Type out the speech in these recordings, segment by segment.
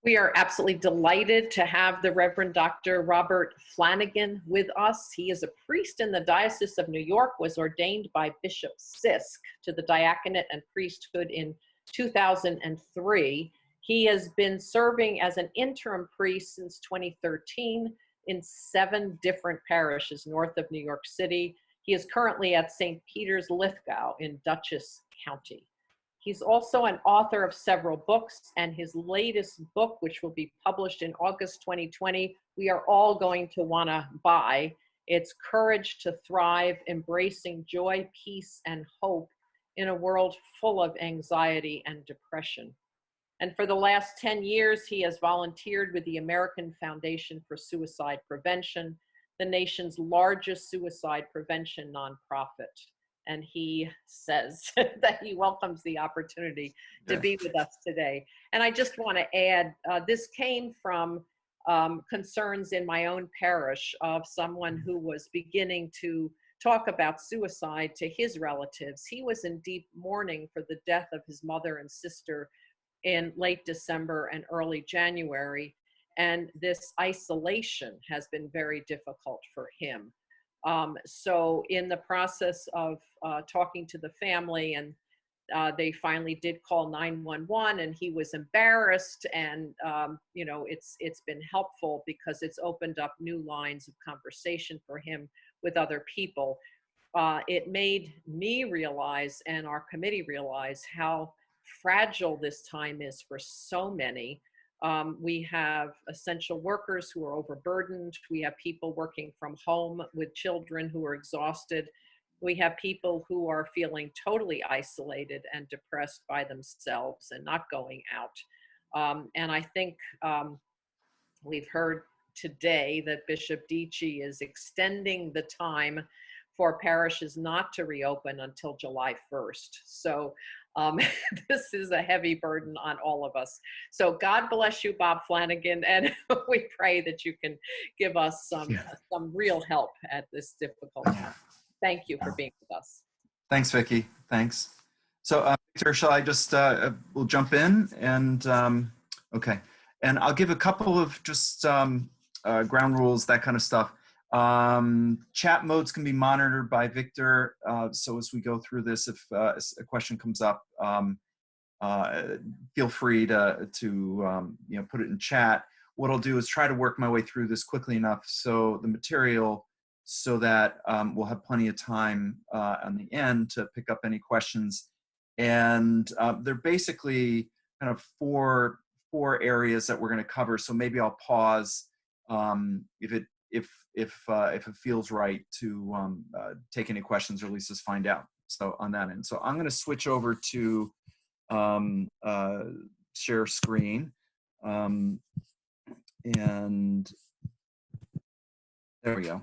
We are absolutely delighted to have the Reverend Dr. Robert Flanagan with us. He is a priest in the Diocese of New York, was ordained by Bishop Sisk to the diaconate and priesthood in 2003. He has been serving as an interim priest since 2013 in 7 different parishes north of New York City. He is currently at St. Peter's Lithgow in Dutchess County. He's also an author of several books, and his latest book, which will be published in August 2020, we are all going to want to buy. It's Courage to Thrive, Embracing Joy, Peace, and Hope in a World Full of Anxiety and Depression. And for the last 10 years, he has volunteered with the American Foundation for Suicide Prevention, the nation's largest suicide prevention nonprofit. And he says that he welcomes the opportunity to be with us today. And I just want to add, this came from concerns in my own parish of someone who was beginning to talk about suicide to his relatives. He was in deep mourning for the death of his mother and sister in late December and early January. And this isolation has been very difficult for him. So in the process of talking to the family, and they finally did call 911, and he was embarrassed, and you know, it's been helpful because it's opened up new lines of conversation for him with other people. It made me realize, and our committee realize, how fragile this time is for so many. We have essential workers who are overburdened. We have people working from home with children who are exhausted. We have people who are feeling totally isolated and depressed by themselves and not going out. And I think we've heard today that Bishop Dici is extending the time for parishes not to reopen until July 1st. So this is a heavy burden on all of us. So God bless you, Bob Flanagan, and we pray that you can give us some real help at this difficult time. Thank you for being with us. Thanks, Vicki. Thanks. So, Victor, shall I just, we'll jump in and, okay. And I'll give a couple of just ground rules, that kind of stuff. Chat modes can be monitored by Victor. So as we go through this, if a question comes up, feel free to you know, put it in chat. What I'll do is try to work my way through this quickly enough so the material, so that we'll have plenty of time on the end to pick up any questions. And they're basically kind of four areas that we're going to cover. So maybe I'll pause if it feels right to take any questions, or at least just find out. So on that end. So I'm going to switch over to share screen. And there we go.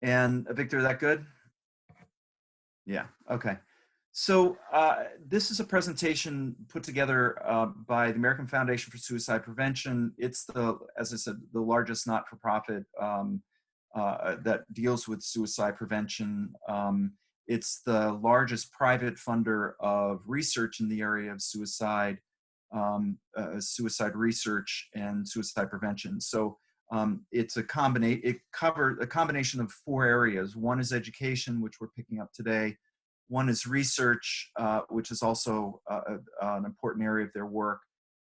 And Victor, is that good? Yeah, okay. So this is a presentation put together by the American Foundation for Suicide Prevention. It's as I said, the largest not-for-profit that deals with suicide prevention. It's the largest private funder of research in the area of suicide, suicide research and suicide prevention. So it's a combination of 4 areas. One is education, which we're picking up today. One is research, which is also an important area of their work.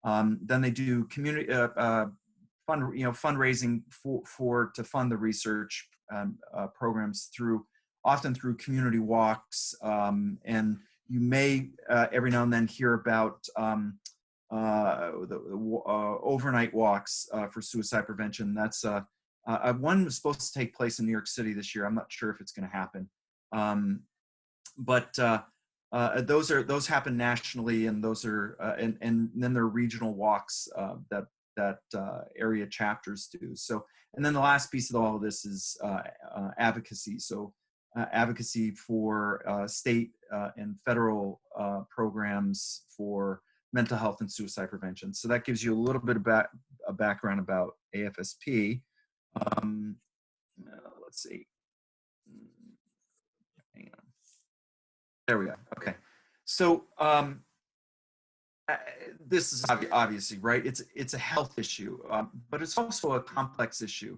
Then they do community fundraising to fund the research programs often through community walks. And you may every now and then hear about the overnight walks for suicide prevention. That's one was supposed to take place in New York City this year. I'm not sure if it's going to happen. But those happen nationally, and those are and then there are regional walks that area chapters do. So, and then the last piece of all of this is advocacy. So advocacy for state and federal programs for mental health and suicide prevention. So that gives you a little bit about a background about AFSP. Let's see. Hang on. There we go. Okay. So this is obviously right. It's a health issue, but it's also a complex issue.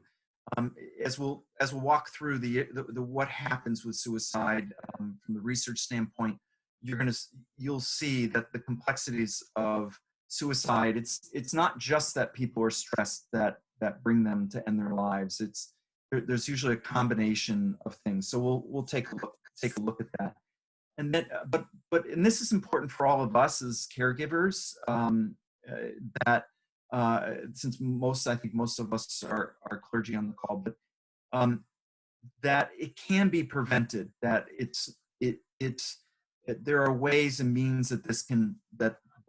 As we'll walk through the what happens with suicide from the research standpoint, you'll see that the complexities of suicide. It's not just that people are stressed that bring them to end their lives. There's usually a combination of things. So we'll take a look at that. And then, and this is important for all of us as caregivers, that since I think most of us are clergy on the call, but that it can be prevented. That there are ways and means that this can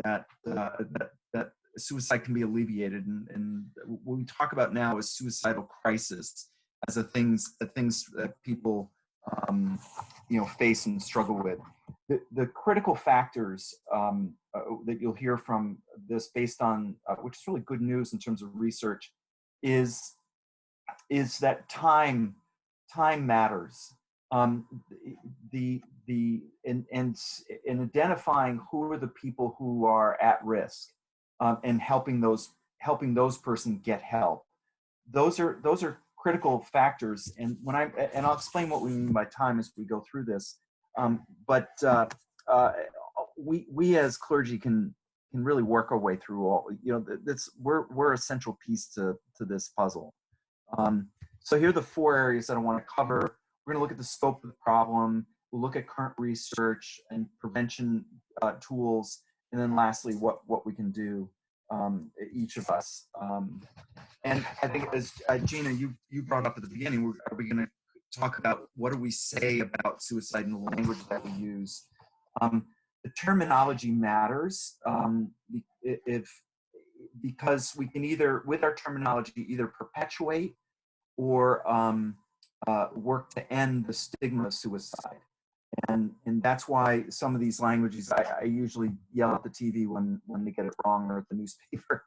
that suicide can be alleviated, and what we talk about now is suicidal crisis as the things that people face and struggle with. The critical factors that you'll hear from this, based on which is really good news in terms of research, is that time matters. In identifying who are the people who are at risk, and helping those persons get help. Those are critical factors. And I'll explain what we mean by time as we go through this. We as clergy can really work our way through all. We're a central piece to this puzzle. So here are the 4 areas that I want to cover. We're going to look at the scope of the problem. We'll look at current research and prevention tools, and then lastly, what we can do, each of us. And I think, as Gina, you brought up at the beginning, are we going to talk about what do we say about suicide in the language that we use? The terminology matters, because we can either, with our terminology, either perpetuate or work to end the stigma of suicide. And that's why some of these languages, I usually yell at the TV when they get it wrong, or at the newspaper,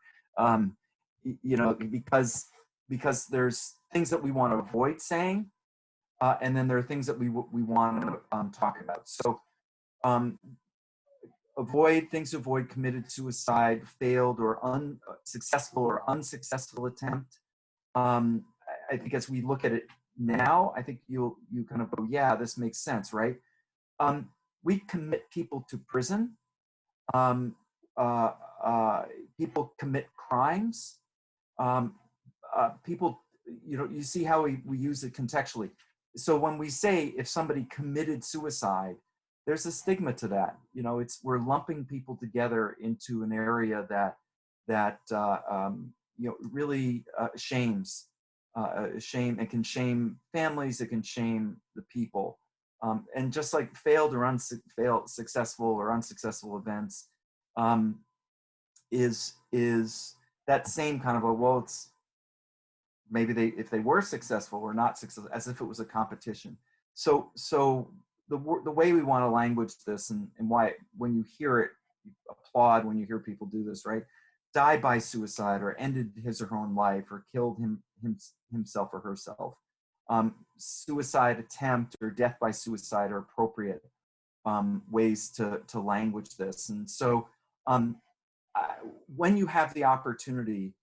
because there's things that we want to avoid saying, and then there are things that we want to talk about. So avoid committed suicide, failed or unsuccessful attempt. I think as we look at it now, I think you kind of go, yeah, this makes sense, right? We commit people to prison. People commit crimes. People, you see how we use it contextually. So when we say if somebody committed suicide, there's a stigma to that. We're lumping people together into an area that really shames. It can shame families, it can shame the people. And just like failed or successful or unsuccessful events, is that same kind of it's maybe if they were successful or not successful, as if it was a competition. So the way we want to language this, and why when you hear it, you applaud when you hear people do this, right? Died by suicide, or ended his or her own life, or killed himself or herself. Suicide attempt or death by suicide are appropriate ways to language this. And so when you have the opportunity,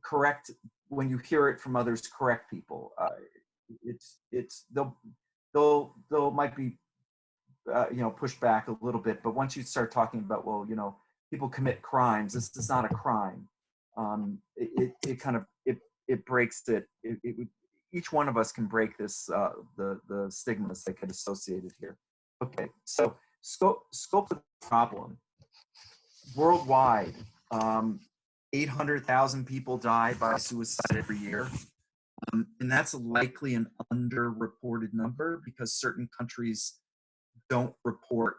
correct, when you hear it from others, correct people. They'll might be pushed back a little bit, but once you start talking about, people commit crimes, this is not a crime. It breaks it. Each one of us can break this, the stigmas that get associated here. Okay, so scope of the problem. Worldwide, 800,000 people die by suicide every year. And that's likely an underreported number, because certain countries don't report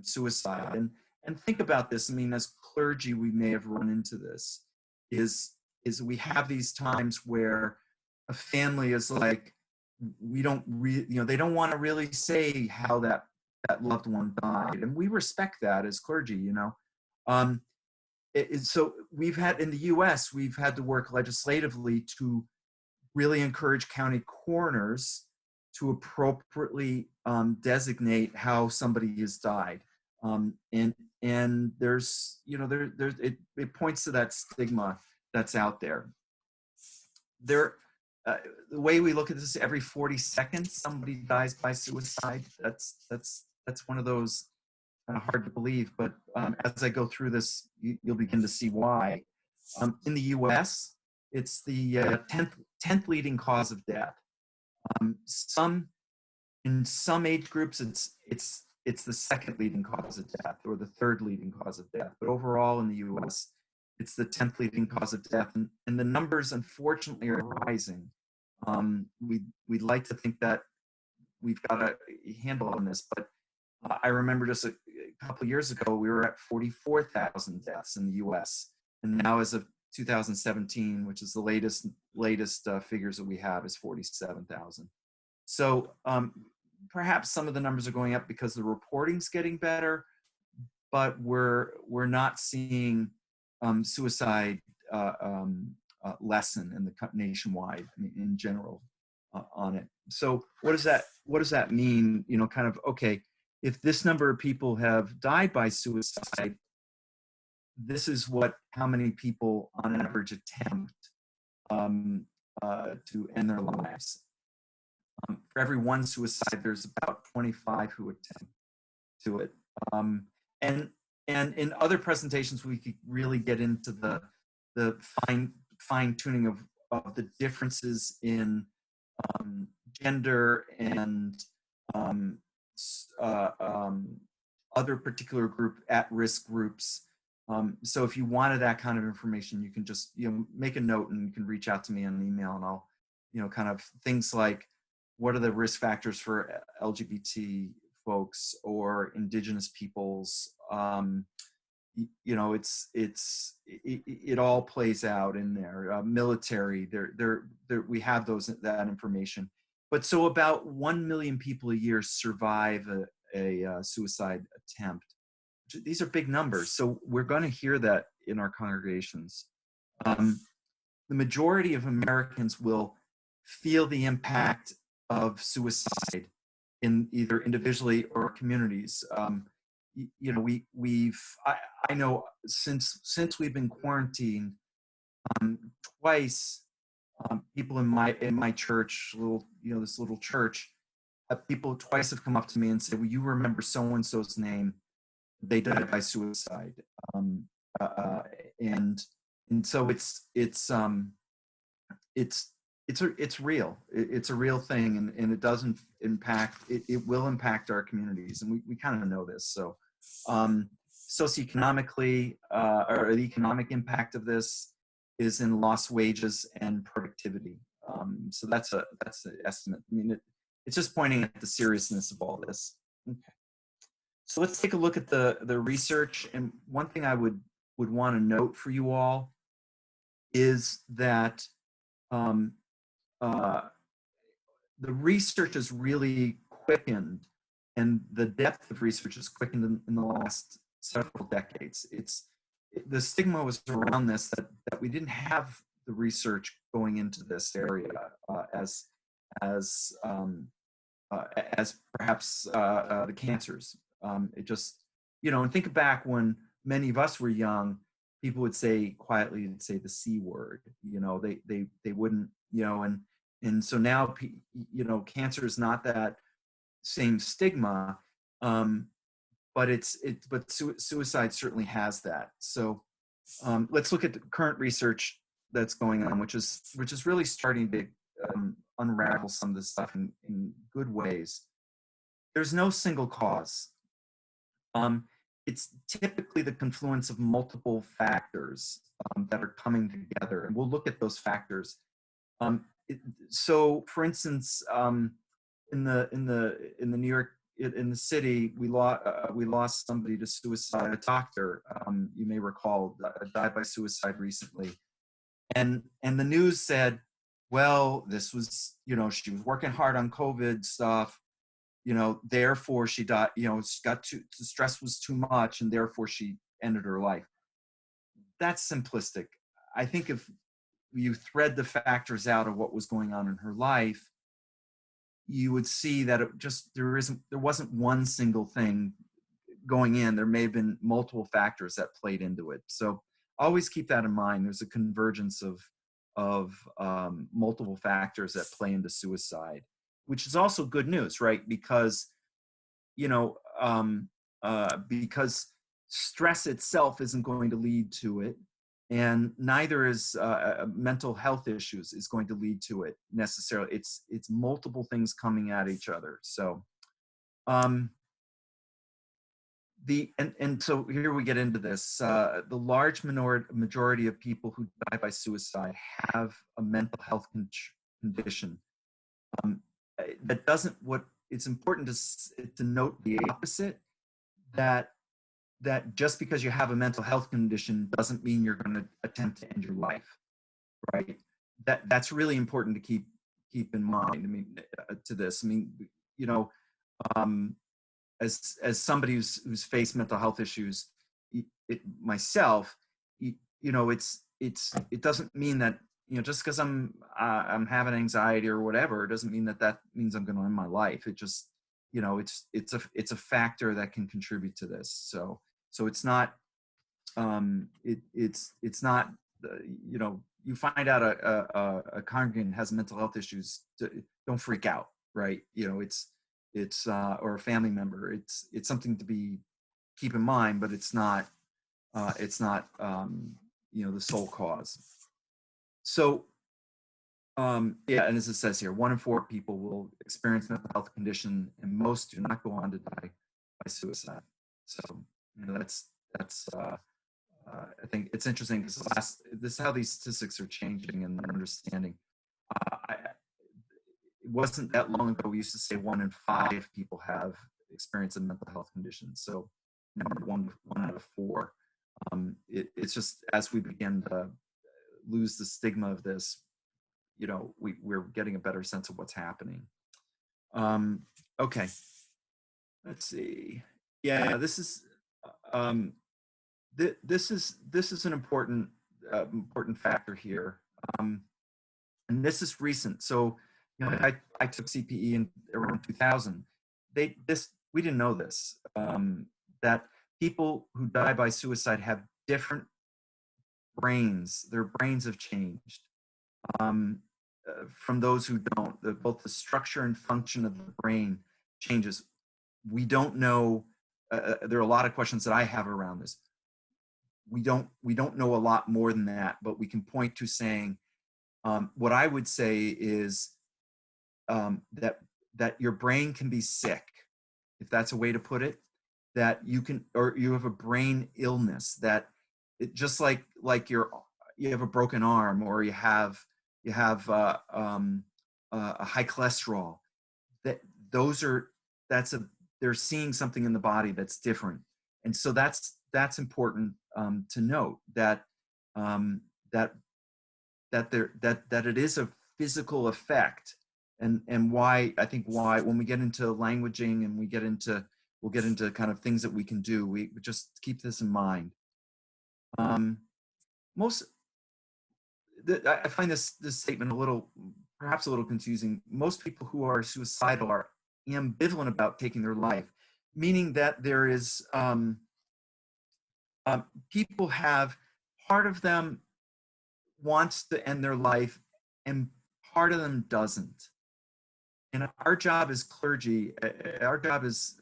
suicide. And think about this. I mean, as clergy, we may have run into this. Is we have these times where a family is like, they don't want to really say how that loved one died, and we respect that as clergy. So we've had, in the U.S., we've had to work legislatively to really encourage county coroners to appropriately designate how somebody has died. And and there's, you know, it points to that stigma that's out there. The way we look at this, every 40 seconds somebody dies by suicide. That's one of those kind of hard to believe, but as I go through this, you'll begin to see why. In the U.S., it's the 10th leading cause of death. In some age groups, it's the second leading cause of death or the third leading cause of death. But overall in the U.S., it's the 10th leading cause of death, and the numbers unfortunately are rising. We'd like to think that we've got a handle on this, but I remember just a couple of years ago, we were at 44,000 deaths in the U.S. And now as of 2017, which is the latest figures that we have, is 47,000. So perhaps some of the numbers are going up because the reporting's getting better, but we're not seeing suicide lessen in the nationwide in general on it. So what does that mean? You know, kind of, okay, if this number of people have died by suicide, this is how many people on average attempt to end their lives. For every one suicide, there's about 25 who attempt to it. And in other presentations, we could really get into the fine tuning of the differences in gender and other particular at-risk groups. So if you wanted that kind of information, you can just, you know, make a note and you can reach out to me on email, and I'll, you know, kind of things like, what are the risk factors for LGBT folks or indigenous peoples? You know, it all plays out in there. Military, we have that information. But so about 1 million people a year survive a suicide attempt. These are big numbers, so we're going to hear that in our congregations. The majority of Americans will feel the impact of suicide in either individually or communities. You know, I know since we've been quarantined, twice, people in my church, this little church, people twice have come up to me and said, "Well, you remember so and so's name? They died by suicide." And so it's real. It's a real thing, and it doesn't impact. It will impact our communities, and we kind of know this. So, socioeconomically, or the economic impact of this is in lost wages and productivity. So that's an estimate. I mean, it's just pointing at the seriousness of all this. Okay. So let's take a look at the research. And one thing I would want to note for you all is that the research is really quickened, and the depth of research has quickened in the last several decades. The stigma was around this, that we didn't have the research going into this area as perhaps the cancers. It just, you know, and think back when many of us were young, people would say quietly, they'd say the C word, you know, they wouldn't, you know, and so now, you know, cancer is not that same stigma, but suicide certainly has that. So let's look at the current research that's going on, which is really starting to unravel some of this stuff in good ways. There's no single cause. It's typically the confluence of multiple factors that are coming together, and we'll look at those factors. So, for instance, in the New York, in the city, we lost somebody to suicide. A doctor, you may recall, died by suicide recently, and the news said, well, this was, you know, she was working hard on COVID stuff, you know, therefore she died, you know, the stress was too much, and therefore she ended her life. That's simplistic. I think if you thread the factors out of what was going on in her life, you would see that there wasn't one single thing. going in, there may have been multiple factors that played into it. So always keep that in mind. There's a convergence of multiple factors that play into suicide, which is also good news, right? Because, you know, because stress itself isn't going to lead to it, and neither is mental health issues is going to lead to it necessarily. It's multiple things coming at each other. So so here we get into this. The large majority of people who die by suicide have a mental health condition. That doesn't, it's important to note the opposite, that just because you have a mental health condition doesn't mean you're going to attempt to end your life, right? That's really important to keep in mind. I mean, to this, I mean, you know, as somebody who's faced mental health issues myself, you know, it doesn't mean that, you know, just because I'm having anxiety or whatever, it doesn't mean that means I'm going to end my life. It just, you know, it's a factor that can contribute to this. So it's not, it's not, you know, you find out a congregant has mental health issues, don't freak out, right? You know, it's or a family member, it's something to keep in mind, but it's not, you know, the sole cause. So, yeah, and as it says here, 1 in 4 people will experience mental health condition, and most do not go on to die by suicide. So, you know, that's I think it's interesting because this is how these statistics are changing and their understanding. It wasn't that long ago we used to say 1 in 5 people have experienced a mental health condition. So now 1 out of 4. It's just as we begin to lose the stigma of this, you know, we're getting a better sense of what's happening. Okay, let's see. Yeah, this is this is an important factor here, and this is recent. So, you know, I took CPE in around 2000. We didn't know this, that people who die by suicide have different brains. Their brains have changed from those who don't. Both the structure and function of the brain changes. We don't know. There are a lot of questions that I have around this. We don't know a lot more than that, but we can point to saying, what I would say is that your brain can be sick, if that's a way to put it, that you have a brain illness, that it just like you have a broken arm, or you have a high cholesterol, they're seeing something in the body that's different. And so that's important to note, that it is a physical effect, and why when we get into languaging and we'll get into kind of things that we can do, we just keep this in mind. I find this statement perhaps a little confusing. Most people who are suicidal are ambivalent about taking their life, meaning that there is people have, part of them wants to end their life and part of them doesn't. And our job as clergy, our job as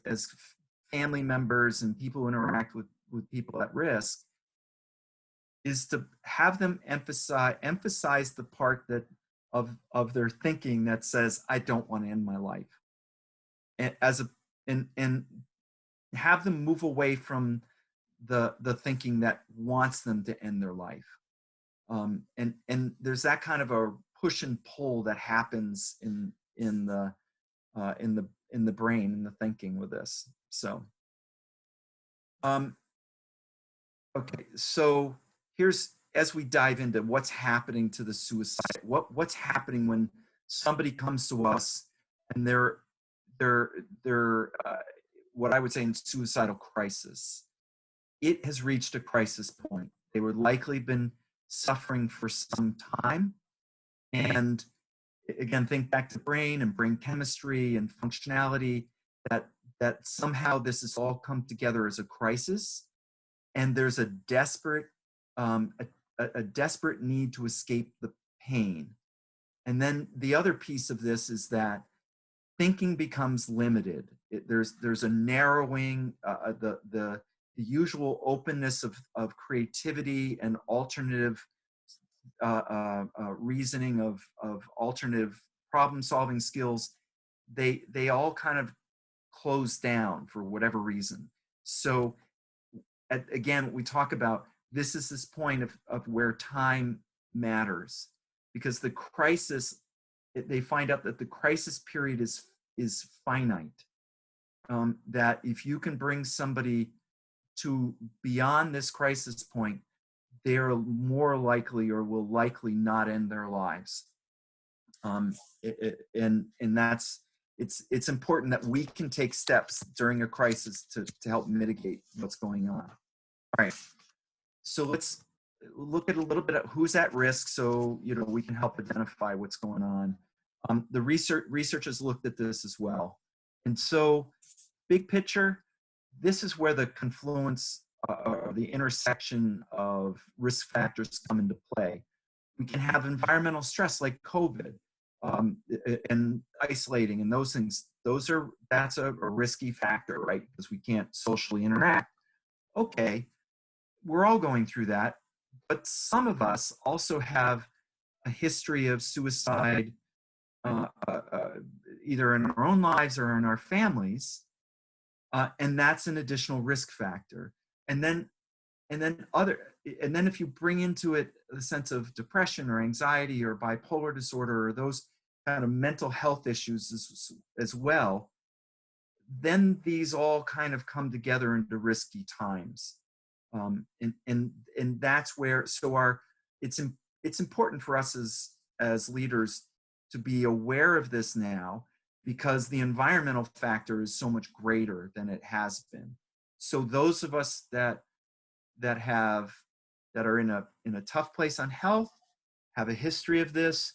family members and people who interact with people at risk, is to have them emphasize the part of their thinking that says, I don't want to end my life, and have them move away from the thinking that wants them to end their life. And there's that kind of a push and pull that happens in the brain, in the thinking with this. So, okay, so as we dive into what's happening to the suicide, what's happening when somebody comes to us and they're what I would say in suicidal crisis. It has reached a crisis point. They were likely been suffering for some time. And again, think back to brain and brain chemistry and functionality, that that somehow this has all come together as a crisis, and there's a desperate a desperate need to escape the pain. And then the other piece of this is that thinking becomes limited. There's a narrowing, the usual openness of creativity and alternative reasoning of alternative problem solving skills. They all kind of close down for whatever reason. So again, we talk about this point of where time matters, because the crisis, they find out that the crisis period is finite. That if you can bring somebody to beyond this crisis point, they're more likely or will likely not end their lives. And that's, it's important that we can take steps during a crisis to help mitigate what's going on. All right, so let's look at a little bit of who's at risk, so we can help identify what's going on. The research has looked at this as well, and so big picture, this is where the confluence or the intersection of risk factors come into play. We can have environmental stress like COVID, and isolating and those things. That's a risky factor, right? Because we can't socially interact. Okay, we're all going through that, but some of us also have a history of suicide, either in our own lives or in our families, and that's an additional risk factor. And then if you bring into it the sense of depression or anxiety or bipolar disorder or those kind of mental health issues as well, then these all kind of come together into risky times. And that's where, it's important for us as leaders to be aware of this now, because the environmental factor is so much greater than it has been. So those of us that are in a tough place on health, have a history of this,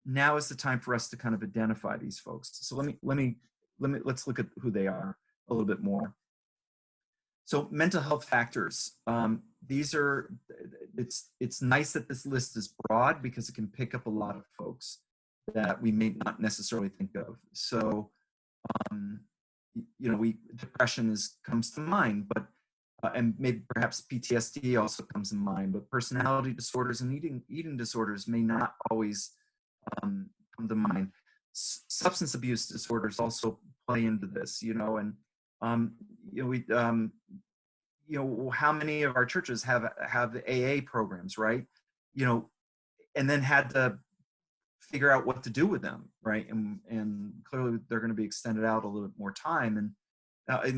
now is the time for us to kind of identify these folks. So let's look at who they are a little bit more. So mental health factors, it's nice that this list is broad because it can pick up a lot of folks that we may not necessarily think of. So, depression comes to mind, but and maybe perhaps PTSD also comes to mind, but personality disorders and eating disorders may not always come to mind. Substance abuse disorders also play into this, and how many of our churches have the AA programs, right? And then had to figure out what to do with them, right? And clearly they're going to be extended out a little bit more time. And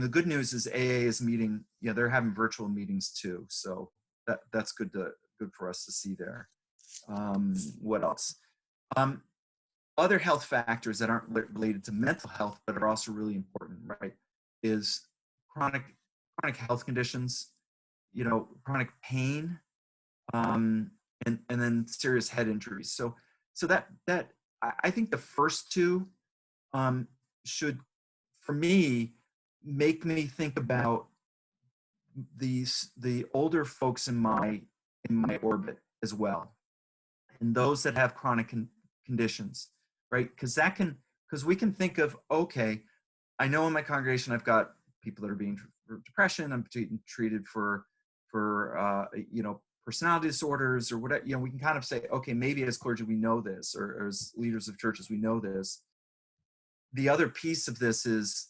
the good news is AA is meeting, they're having virtual meetings too. So that's good for us to see there. What else? Other health factors that aren't related to mental health, but are also really important, right? Is chronic health conditions, chronic pain, and then serious head injuries. So that I think the first two should, for me, make me think about the older folks in my orbit as well, and those that have chronic conditions, right? Because we can think of, okay, I know in my congregation I've got people that are being treated for depression, I'm treated for personality disorders or whatever. We can kind of say, okay, maybe as clergy we know this, or as leaders of churches we know this. The other piece of this is,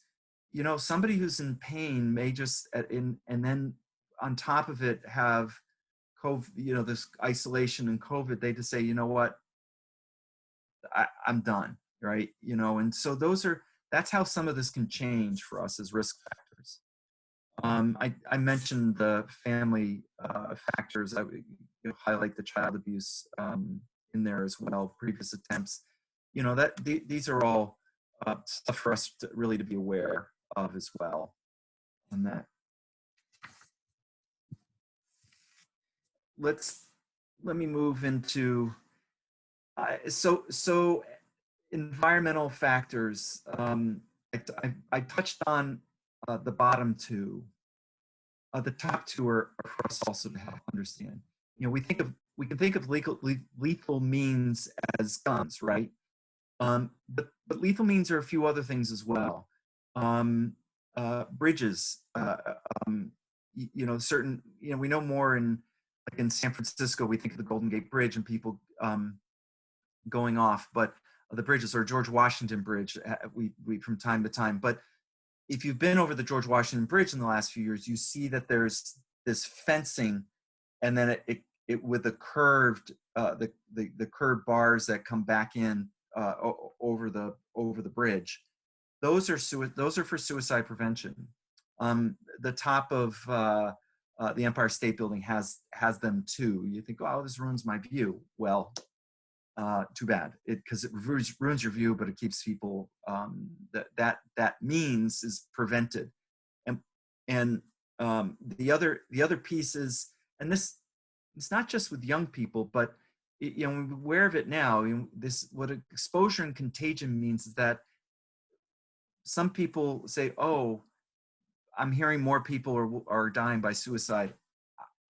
somebody who's in pain may just, and then on top of it have COVID, this isolation and COVID, they just say, you know what, I'm done, right? And so that's how some of this can change for us as risk factors. I mentioned the family factors. I would highlight the child abuse in there as well, previous attempts. These are all stuff for us to really be aware of as well. On that, let me move into so environmental factors. I touched on the bottom two. The top two are for us also to help understand. You know, we can think of lethal means as guns, right? But lethal means are a few other things as well. Bridges, you know, certain, you know, we know more like in San Francisco, we think of the Golden Gate Bridge and people going off, but the bridges, or George Washington Bridge, we from time to time. But if you've been over the George Washington Bridge in the last few years, you see that there's this fencing, and then it with the curved the curved bars that come back in over the bridge. Those are for suicide prevention. The top of the Empire State Building has them too. You think, oh, this ruins my view. Well, too bad, because it ruins your view, but it keeps people, that means is prevented. And the other piece is, and this, it's not just with young people, but you know, we're aware of it now. You know, what exposure and contagion means is that some people say, oh, I'm hearing more people are dying by suicide,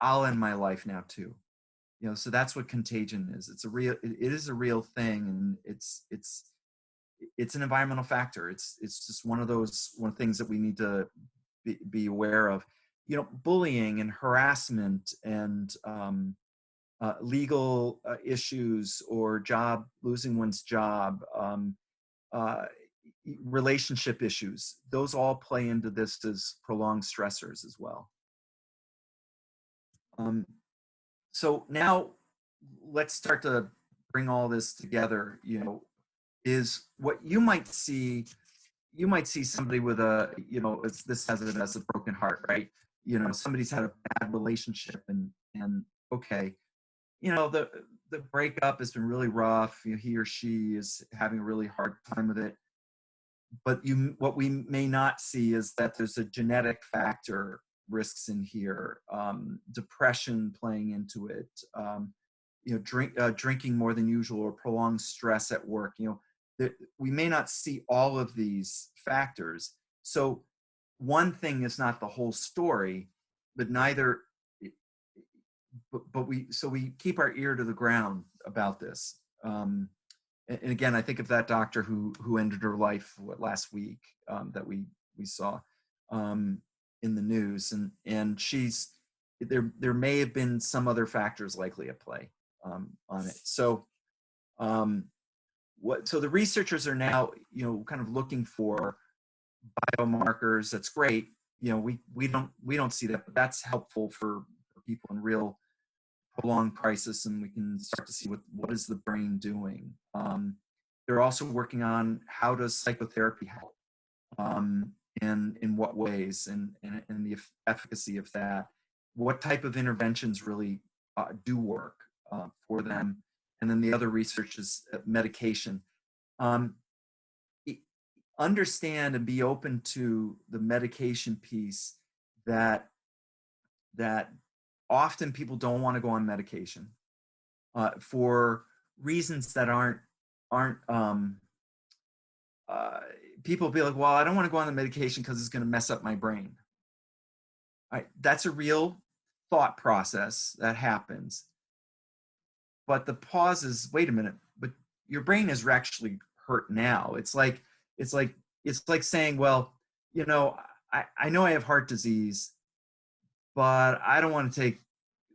I'll end my life now too. You know, so that's what contagion is. It is a real thing, and it's an environmental factor. It's just one of those things that we need to be aware of. You know, bullying and harassment and legal issues, or losing one's job, relationship issues. Those all play into this as prolonged stressors as well. So now let's start to bring all this together. You know, is what you might see somebody with a, you know, this has it as a broken heart, right? You know, somebody's had a bad relationship, and okay, you know, the breakup has been really rough. You know, he or she is having a really hard time with it. But what we may not see is that there's a genetic factor risks in here, depression playing into it, you know, drinking more than usual, or prolonged stress at work. You know, we may not see all of these factors. So one thing is not the whole story, but we keep our ear to the ground about this. And again, I think of that doctor who ended her life last week, that we saw in the news, and there may have been some other factors likely at play on it. So so the researchers are now, you know, kind of looking for biomarkers. That's great. You know, we don't see that, but that's helpful for people in real prolonged crisis, and we can start to see what is the brain doing. They're also working on how does psychotherapy help, and in what ways, and the efficacy of that. What type of interventions really do work for them, and then the other research is medication. Understand and be open to the medication piece, that often people don't want to go on medication for reasons that aren't people be like, well, I don't want to go on the medication because it's going to mess up my brain. All right, that's a real thought process that happens. But the pause is, wait a minute, but your brain is actually hurt now. It's like saying, well, you know, I know I have heart disease, but I don't want to take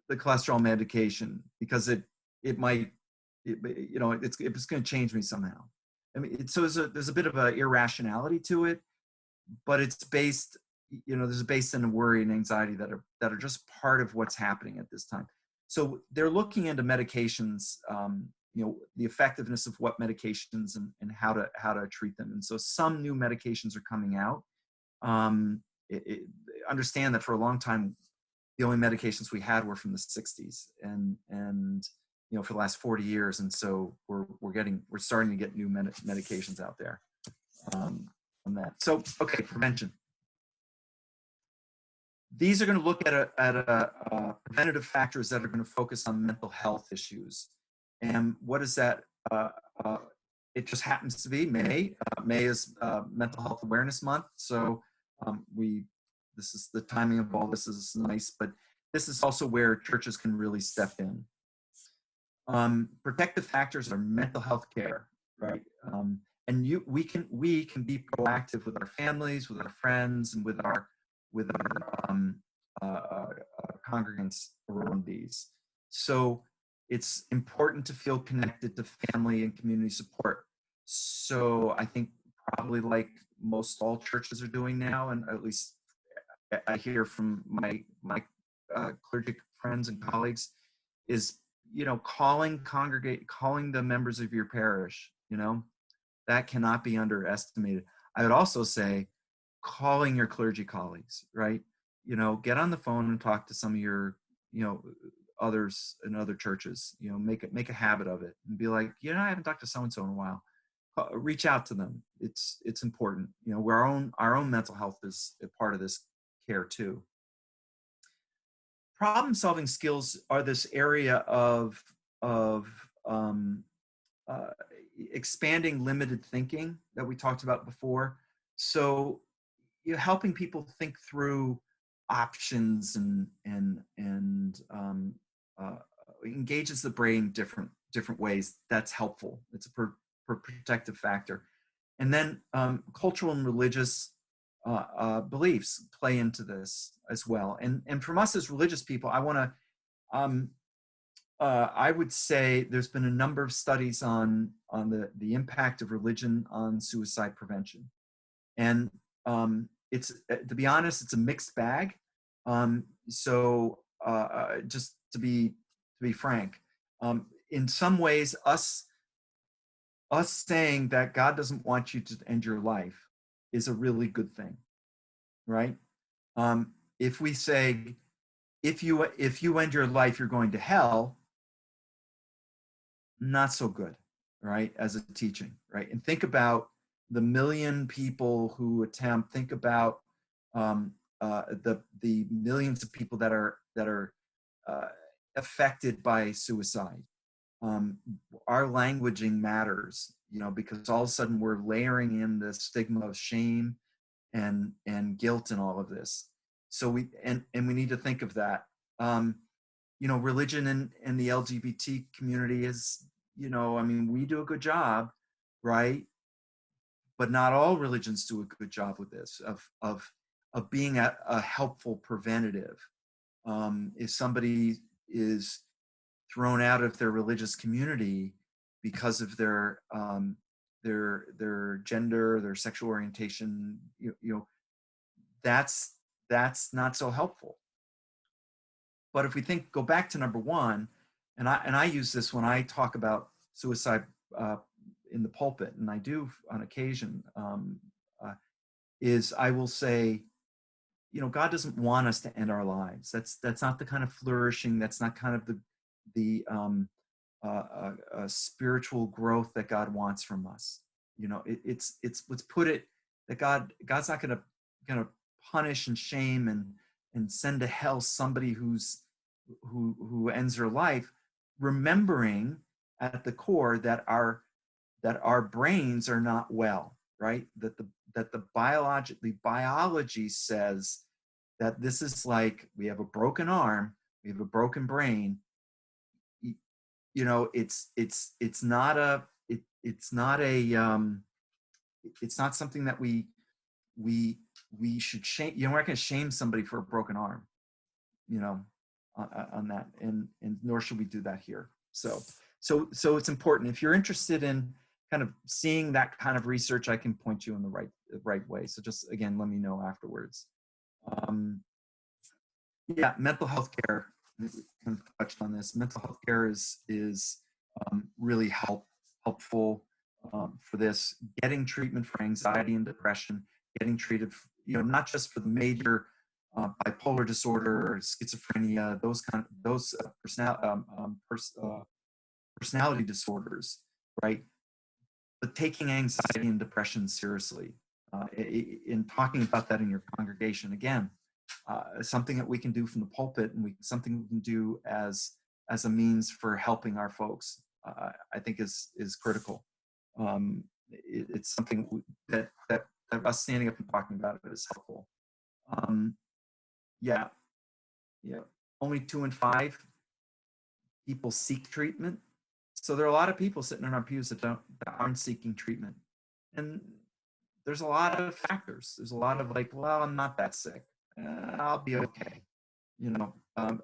the cholesterol medication because it might, you know, it's going to change me somehow. I mean, so there's a bit of an irrationality to it, but it's based, you know, there's based in worry and anxiety that are just part of what's happening at this time. So they're looking into medications, you know, the effectiveness of what medications and how to treat them. And so some new medications are coming out. Understand that for a long time, the only medications we had were from the 60s, and you know, for the last 40 years. And so we're starting to get new medications out there on that. So, okay, prevention. These are going to look at preventative factors that are going to focus on mental health issues. And what is that? It just happens to be May. May is Mental Health Awareness Month. So This is the timing of all this is nice, but this is also where churches can really step in. Protective factors are mental health care, right? And we can be proactive with our families, with our friends, and with our congregants around these. So it's important to feel connected to family and community support. So I think probably like most all churches are doing now, and at least I hear from my clergy friends and colleagues, is calling the members of your parish. That cannot be underestimated. I would also say calling your clergy colleagues, right? Get on the phone and talk to some of your others in other churches. Make a habit of it and be like, I haven't talked to so and so in a while. Reach out to them. It's important. Where our own mental health is a part of this care too. Problem-solving skills are this area of expanding limited thinking that we talked about before. So, helping people think through options and engages the brain different ways. That's helpful. It's a protective factor. And then cultural and religious beliefs play into this as well. And from us as religious people, I want to, I would say there's been a number of studies on the impact of religion on suicide prevention. And it's, to be honest, it's a mixed bag. So just to be frank, in some ways, us saying that God doesn't want you to end your life is a really good thing, right? If we say, if you end your life, you're going to hell, not so good, right? As a teaching, right? And think about the million people who attempt. Think about the millions of people that are affected by suicide. Our languaging matters, because all of a sudden we're layering in the stigma of shame and guilt and all of this. So we need to think of that. Religion and the LGBT community is, we do a good job, right? But not all religions do a good job with this, of being a helpful preventative. If somebody is thrown out of their religious community because of their gender, their sexual orientation, that's not so helpful. But if we go back to number one, and I use this when I talk about suicide in the pulpit, and I do on occasion, is I will say, God doesn't want us to end our lives. That's not the kind of flourishing. That's not kind of the spiritual growth that God wants from us. It's let's put it that God's not going to punish and shame and send to hell somebody who ends their life, remembering at the core that our brains are not well, right? That the biology says that this is like, we have a broken arm, we have a broken brain. It's not something that we should shame. We're not going to shame somebody for a broken arm, on that, and nor should we do that here. So it's important. If you're interested in kind of seeing that kind of research, I can point you in the right way. So just, again, let me know afterwards. Mental health care. We kind of touched on this. Mental health care is really helpful for this. Getting treatment for anxiety and depression. Getting treated, not just for the major bipolar disorder or schizophrenia, those personality disorders, right? But taking anxiety and depression seriously, in talking about that in your congregation, again, something that we can do from the pulpit, and something we can do as a means for helping our folks, I think is critical. It's something that that us standing up and talking about it is helpful. Yeah, yeah. Only 2 in 5 people seek treatment. So there are a lot of people sitting in our pews that aren't seeking treatment. And there's a lot of factors. There's a lot of like, well, I'm not that sick. I'll be okay. You know,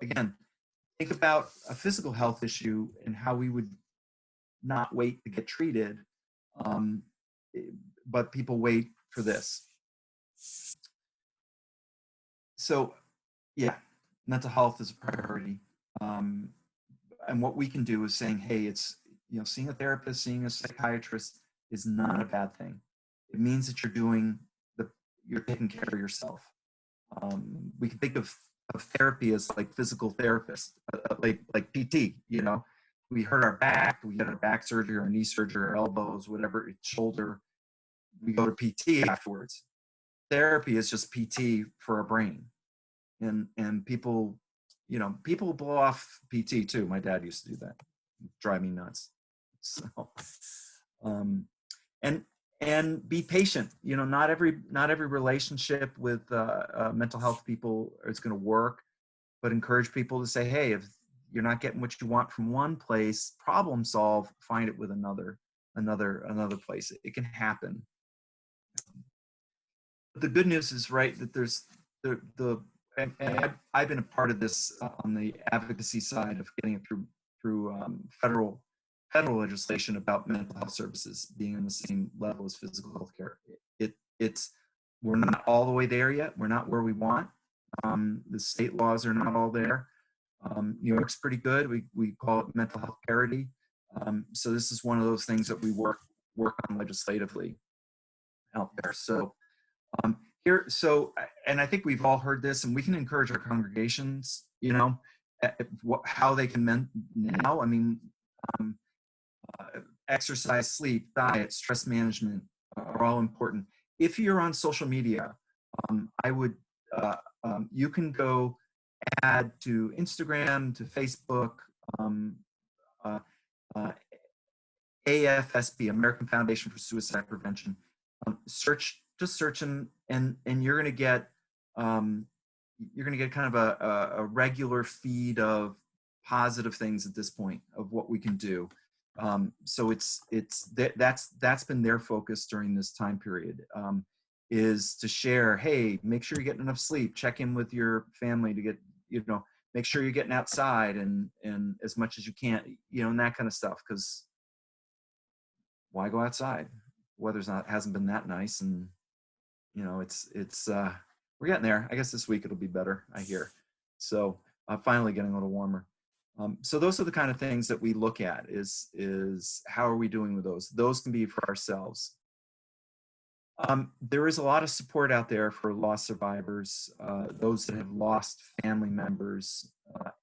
again, think about a physical health issue and how we would not wait to get treated, but people wait for this. So, yeah, mental health is a priority. And what we can do is saying, hey, it's, you know, seeing a therapist, seeing a psychiatrist is not a bad thing. It means that you're taking care of yourself. We can think of therapy as like physical therapist, like PT, you know. We hurt our back, we get our back surgery or knee surgery or elbows, whatever, shoulder, we go to PT afterwards. Therapy is just PT for our brain. And people, you know, people blow off PT too. My dad used to do that. Drive me nuts. So, and be patient. You know, not every relationship with mental health people is going to work, but encourage people to say, hey, if you're not getting what you want from one place, problem solve, find it with another place. It can happen. But the good news is, right, that there's and I've been a part of this on the advocacy side of getting it through federal legislation about mental health services being on the same level as physical health care. We're not all the way there yet. We're not where we want. The state laws are not all there. New York's pretty good. We call it mental health parity. So this is one of those things that we work on legislatively out there. So and I think we've all heard this, and we can encourage our congregations, you know, how they can now. I mean, exercise, sleep, diet, stress management are all important. If you're on social media, I would, you can go add to Instagram, to Facebook, AFSP, American Foundation for Suicide Prevention. Just search and you're going to get kind of a regular feed of positive things at this point of what we can do. So that's been their focus during this time period, is to share, hey, make sure you're getting enough sleep, check in with your family to get, you know, make sure you're getting outside and as much as you can, you know, and that kind of stuff. Because why go outside? Weather's hasn't been that nice, and you know, it's we're getting there. I guess this week it'll be better, I hear. So finally getting a little warmer. So those are the kind of things that we look at is how are we doing with those? Those can be for ourselves. There is a lot of support out there for loss survivors, those that have lost family members,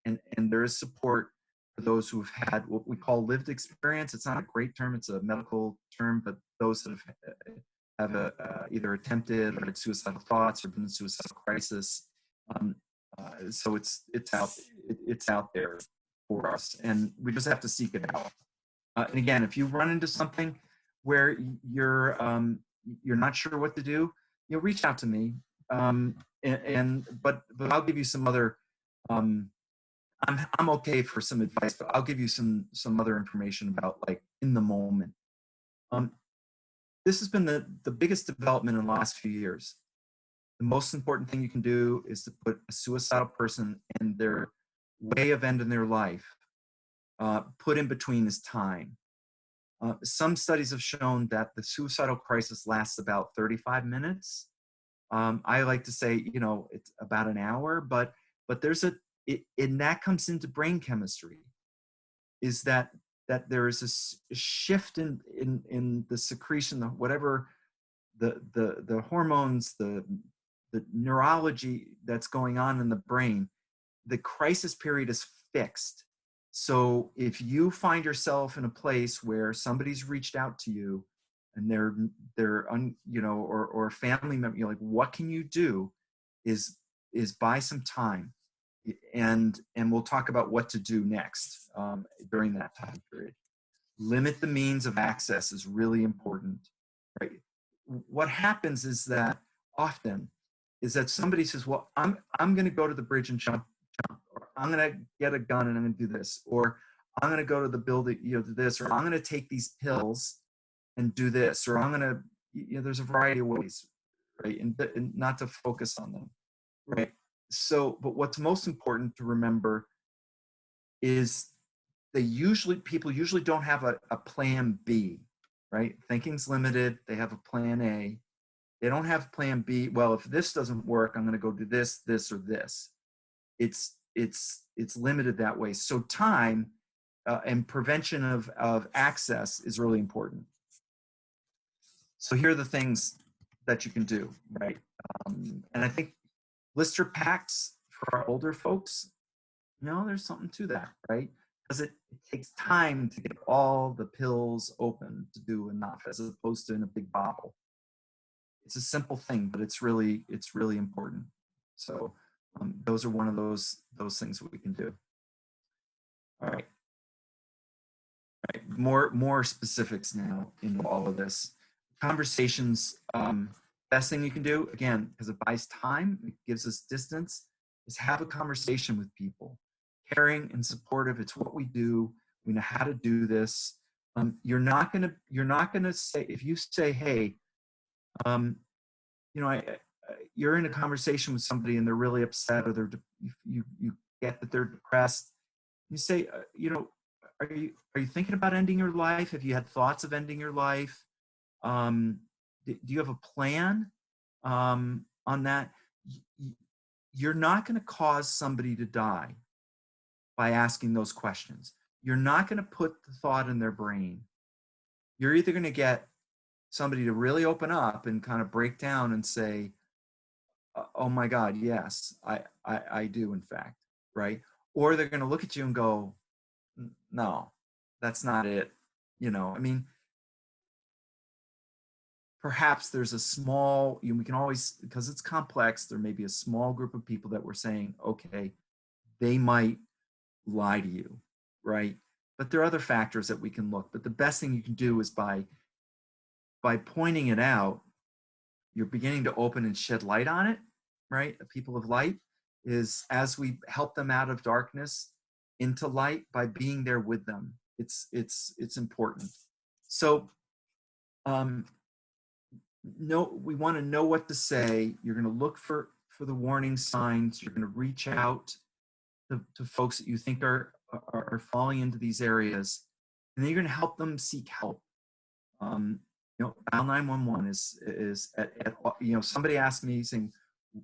and there is support for those who have had what we call lived experience. It's not a great term, it's a medical term, but those that have either attempted or had suicidal thoughts or been in suicidal crisis. So it's out there for us, and we just have to seek it out. And again, if you run into something where you're not sure what to do, you know, reach out to me. But I'll give you some other. I'm okay for some advice, but I'll give you some other information about like in the moment. This has been the biggest development in the last few years. The most important thing you can do is to put a suicidal person and their way of ending their life, put in between is time. Some studies have shown that the suicidal crisis lasts about 35 minutes. I like to say, you know, it's about an hour, but there's and that comes into brain chemistry, is that there is a shift in the secretion, whatever the hormones, the neurology that's going on in the brain. The crisis period is fixed. So if you find yourself in a place where somebody's reached out to you and they're you know, or a family member, you're like, what can you do? Is buy some time, and we'll talk about what to do next during that time period. Limit the means of access is really important, right? what happens is that often is that somebody says, well, I'm going to go to the bridge and jump, or I'm going to get a gun and I'm going to do this, or I'm going to go to the building, do this, or I'm going to take these pills and do this, or I'm going to, there's a variety of ways, right? And not to focus on them, right? So, but what's most important to remember is people usually don't have a plan B, right? Thinking's limited. They have a plan A. They don't have plan B. Well, if this doesn't work, I'm going to go do this, this, or this. It's limited that way. So time and prevention of access is really important. So here are the things that you can do, right? And I think blister packs for our older folks, there's something to that, right? Because it takes time to get all the pills open to do enough, as opposed to in a big bottle. It's a simple thing, but it's really important. So those are one of those things that we can do. All right. More specifics now into all of this. Conversations, best thing you can do, again, because it buys time, it gives us distance, is have a conversation with people. Caring and supportive, it's what we do. We know how to do this. You're not gonna say, if you say, hey, you're in a conversation with somebody and they're really upset, or you get that they're depressed. You say, are you thinking about ending your life? Have you had thoughts of ending your life? Do you have a plan on that? You're not going to cause somebody to die by asking those questions. You're not going to put the thought in their brain. You're either going to get somebody to really open up and kind of break down and say, oh my God, yes, I do, in fact, right? Or they're going to look at you and go, no, that's not it. Perhaps there's a small, we can always, because it's complex, there may be a small group of people that we're saying, okay, they might lie to you, right? But there are other factors that we can look. But the best thing you can do is by pointing it out, you're beginning to open and shed light on it, right? A people of light is, as we help them out of darkness into light by being there with them. It's important. So, we want to know what to say. You're going to look for the warning signs. You're going to reach out to folks that you think are falling into these areas, and then you're going to help them seek help. Dial 911 is somebody asked me saying,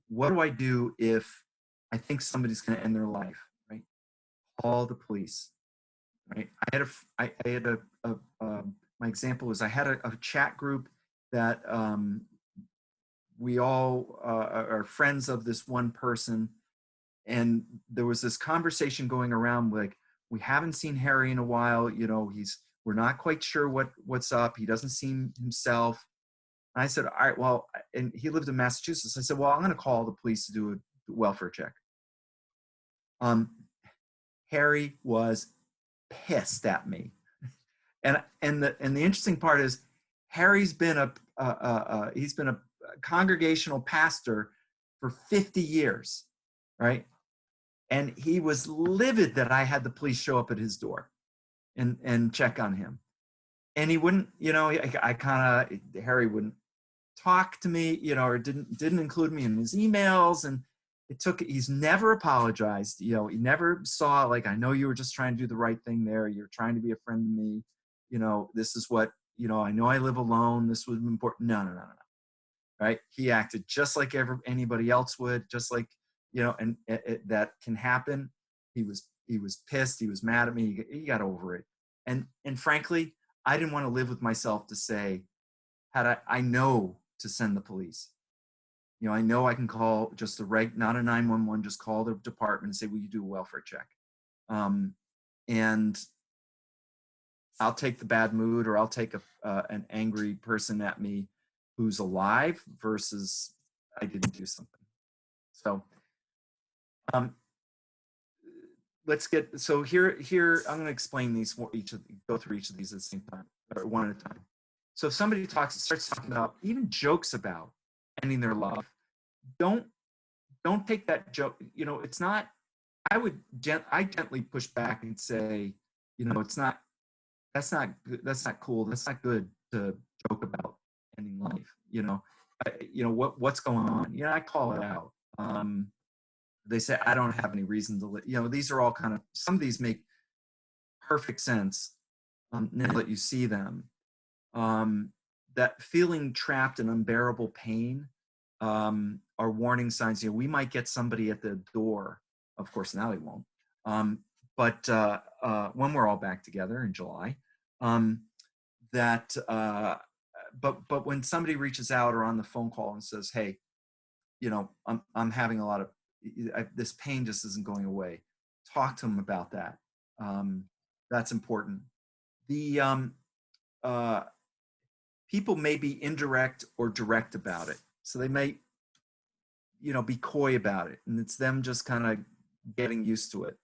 what do I do if I think somebody's going to end their life, right? Call the police, right? My example is I had a chat group that we all are friends of this one person, and there was this conversation going around like, we haven't seen Harry in a while, we're not quite sure what's up, he doesn't seem himself. And I said, all right, well, and he lived in Massachusetts. I said, well, I'm going to call the police to do a welfare check. Harry was pissed at me, and the interesting part is, Harry's been he's been a congregational pastor for 50 years, right? And he was livid that I had the police show up at his door and check on him. And he wouldn't, Harry wouldn't talk to me, or didn't include me in his emails. And he's never apologized. He never saw, like, I know you were just trying to do the right thing there. You're trying to be a friend to me. This is what, I know I live alone. This was important. No. Right. He acted just like anybody else would, just like, and that can happen. He was pissed. He was mad at me. He got over it. And frankly, I didn't want to live with myself to say, I know to send the police. I know I can call just not a 911, just call the department and say, will you do a welfare check? And I'll take the bad mood, or I'll take an angry person at me who's alive versus I didn't do something. So here I'm going to explain go through each of these at the same time, or one at a time. So if somebody starts talking about, even jokes about ending their love, don't take that joke. You know, it's not. I gently push back and say, you know, it's not. That's not good. That's not cool. That's not good to joke about ending life. You know, what's going on. You know, I call it out. They say I don't have any reason to. You know, these are all kind of, some of these make perfect sense now that you see them. That feeling trapped in unbearable pain are warning signs. You know, we might get somebody at the door. Of course, now we won't. But when we're all back together in July, but when somebody reaches out or on the phone call and says, "Hey, you know, I'm having a lot of this pain, just isn't going away," talk to them about that. That's important. The people may be indirect or direct about it, so they may, you know, be coy about it, and it's them just kind of getting used to it,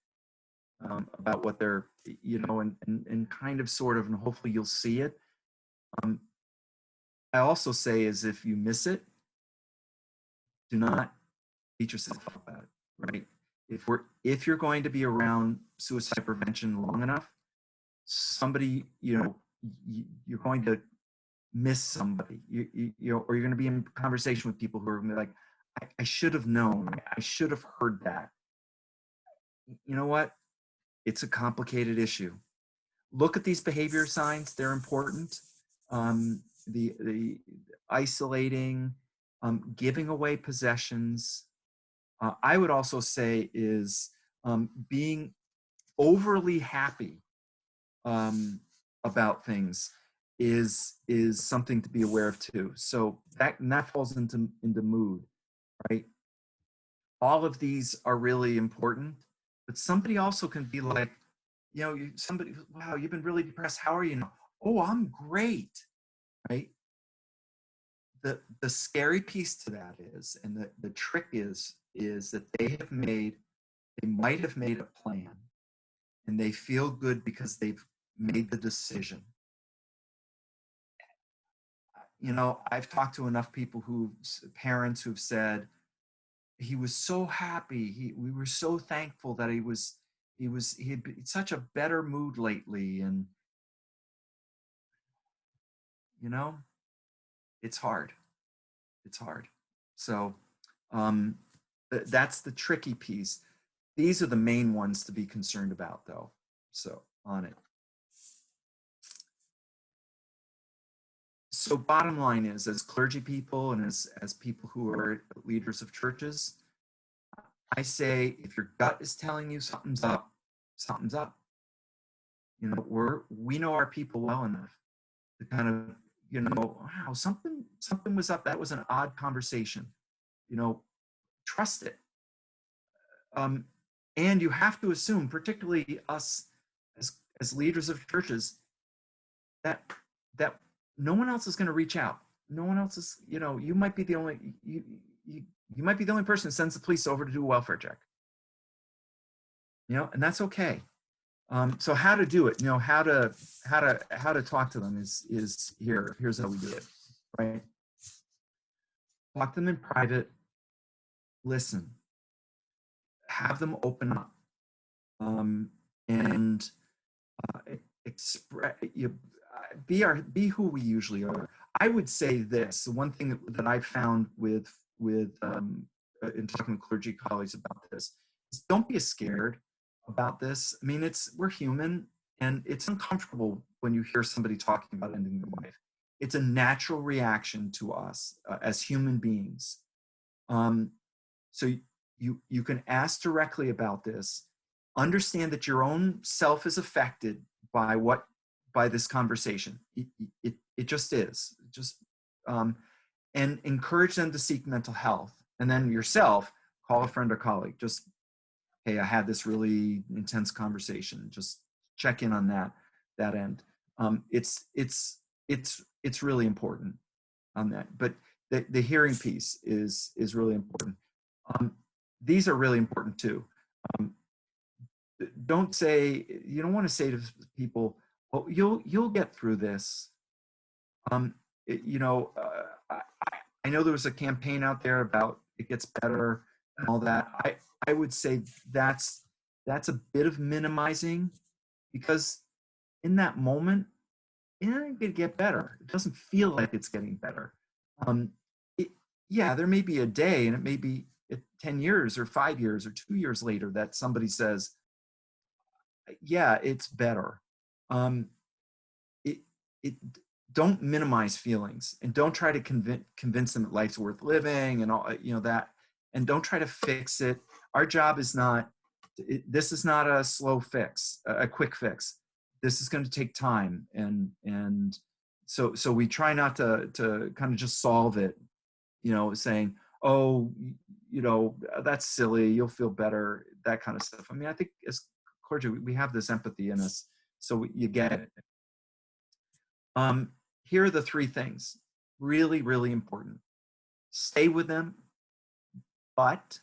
about what they're, you know, and kind of sort of, and hopefully you'll see it. I also say is, if you miss it, do not beat yourself up about it, right? If you're going to be around suicide prevention long enough, somebody, you know, you're going to miss somebody, you know, or you're going to be in conversation with people who are going to be like, I should have known, I should have heard that. You know what? It's a complicated issue. Look at these behavior signs; they're important. The isolating, giving away possessions. I would also say is being overly happy about things is something to be aware of too. So that falls into mood, right? All of these are really important, but somebody also can be like, you know, somebody, wow, you've been really depressed. How are you now? Oh, I'm great, right? The scary piece to that is, and the trick is that they might have made a plan, and they feel good because they've made the decision. You know, I've talked to enough people parents who've said, he was so happy. We were so thankful that he had been in such a better mood lately. And, you know, it's hard. It's hard. So that's the tricky piece. These are the main ones to be concerned about, though. So on it. So bottom line is, as clergy people and as people who are leaders of churches, I say, if your gut is telling you something's up, something's up. You know, we know our people well enough to kind of, you know, wow, something was up. That was an odd conversation. You know, trust it. And you have to assume, particularly us as leaders of churches, that no one else is going to reach out. No one else is, you know, you might be the only you might be the only person who sends the police over to do a welfare check. You know, and that's okay. So how to do it, you know, how to talk to them is here's how we do it, right? Talk to them in private, listen, have them open up, and express, be who we usually are. I would say this, the one thing that I've found with in talking to clergy colleagues about this is, don't be scared about this. I mean, we're human, and it's uncomfortable when you hear somebody talking about ending their life. It's a natural reaction to us as human beings. So you can ask directly about this. Understand that your own self is affected by this conversation. It just is. And encourage them to seek mental health. And then yourself, call a friend or colleague. Just, hey, I had this really intense conversation. Just check in on that end. It's really important on that. But the hearing piece is really important. These are really important too. You don't want to say to people, "Oh, you'll get through this." You know, I know there was a campaign out there about it gets better and all that. I would say that's a bit of minimizing, because in that moment, it ain't gonna get better. It doesn't feel like it's getting better. Um, it, yeah, there may be a day, and it may be 10 years or 5 years or 2 years later that somebody says, yeah, it's better. Um, it, it, don't minimize feelings, and don't try to convince them that life's worth living and all, you know, that, and don't try to fix it. Our job is not, this is not a slow fix, a quick fix. This is going to take time. And so we try not to kind of just solve it, you know, saying, oh, you know, that's silly, you'll feel better, that kind of stuff. I mean, I think as clergy, we have this empathy in us, so you get it. Here are the 3 things, really, really important. Stay with them, but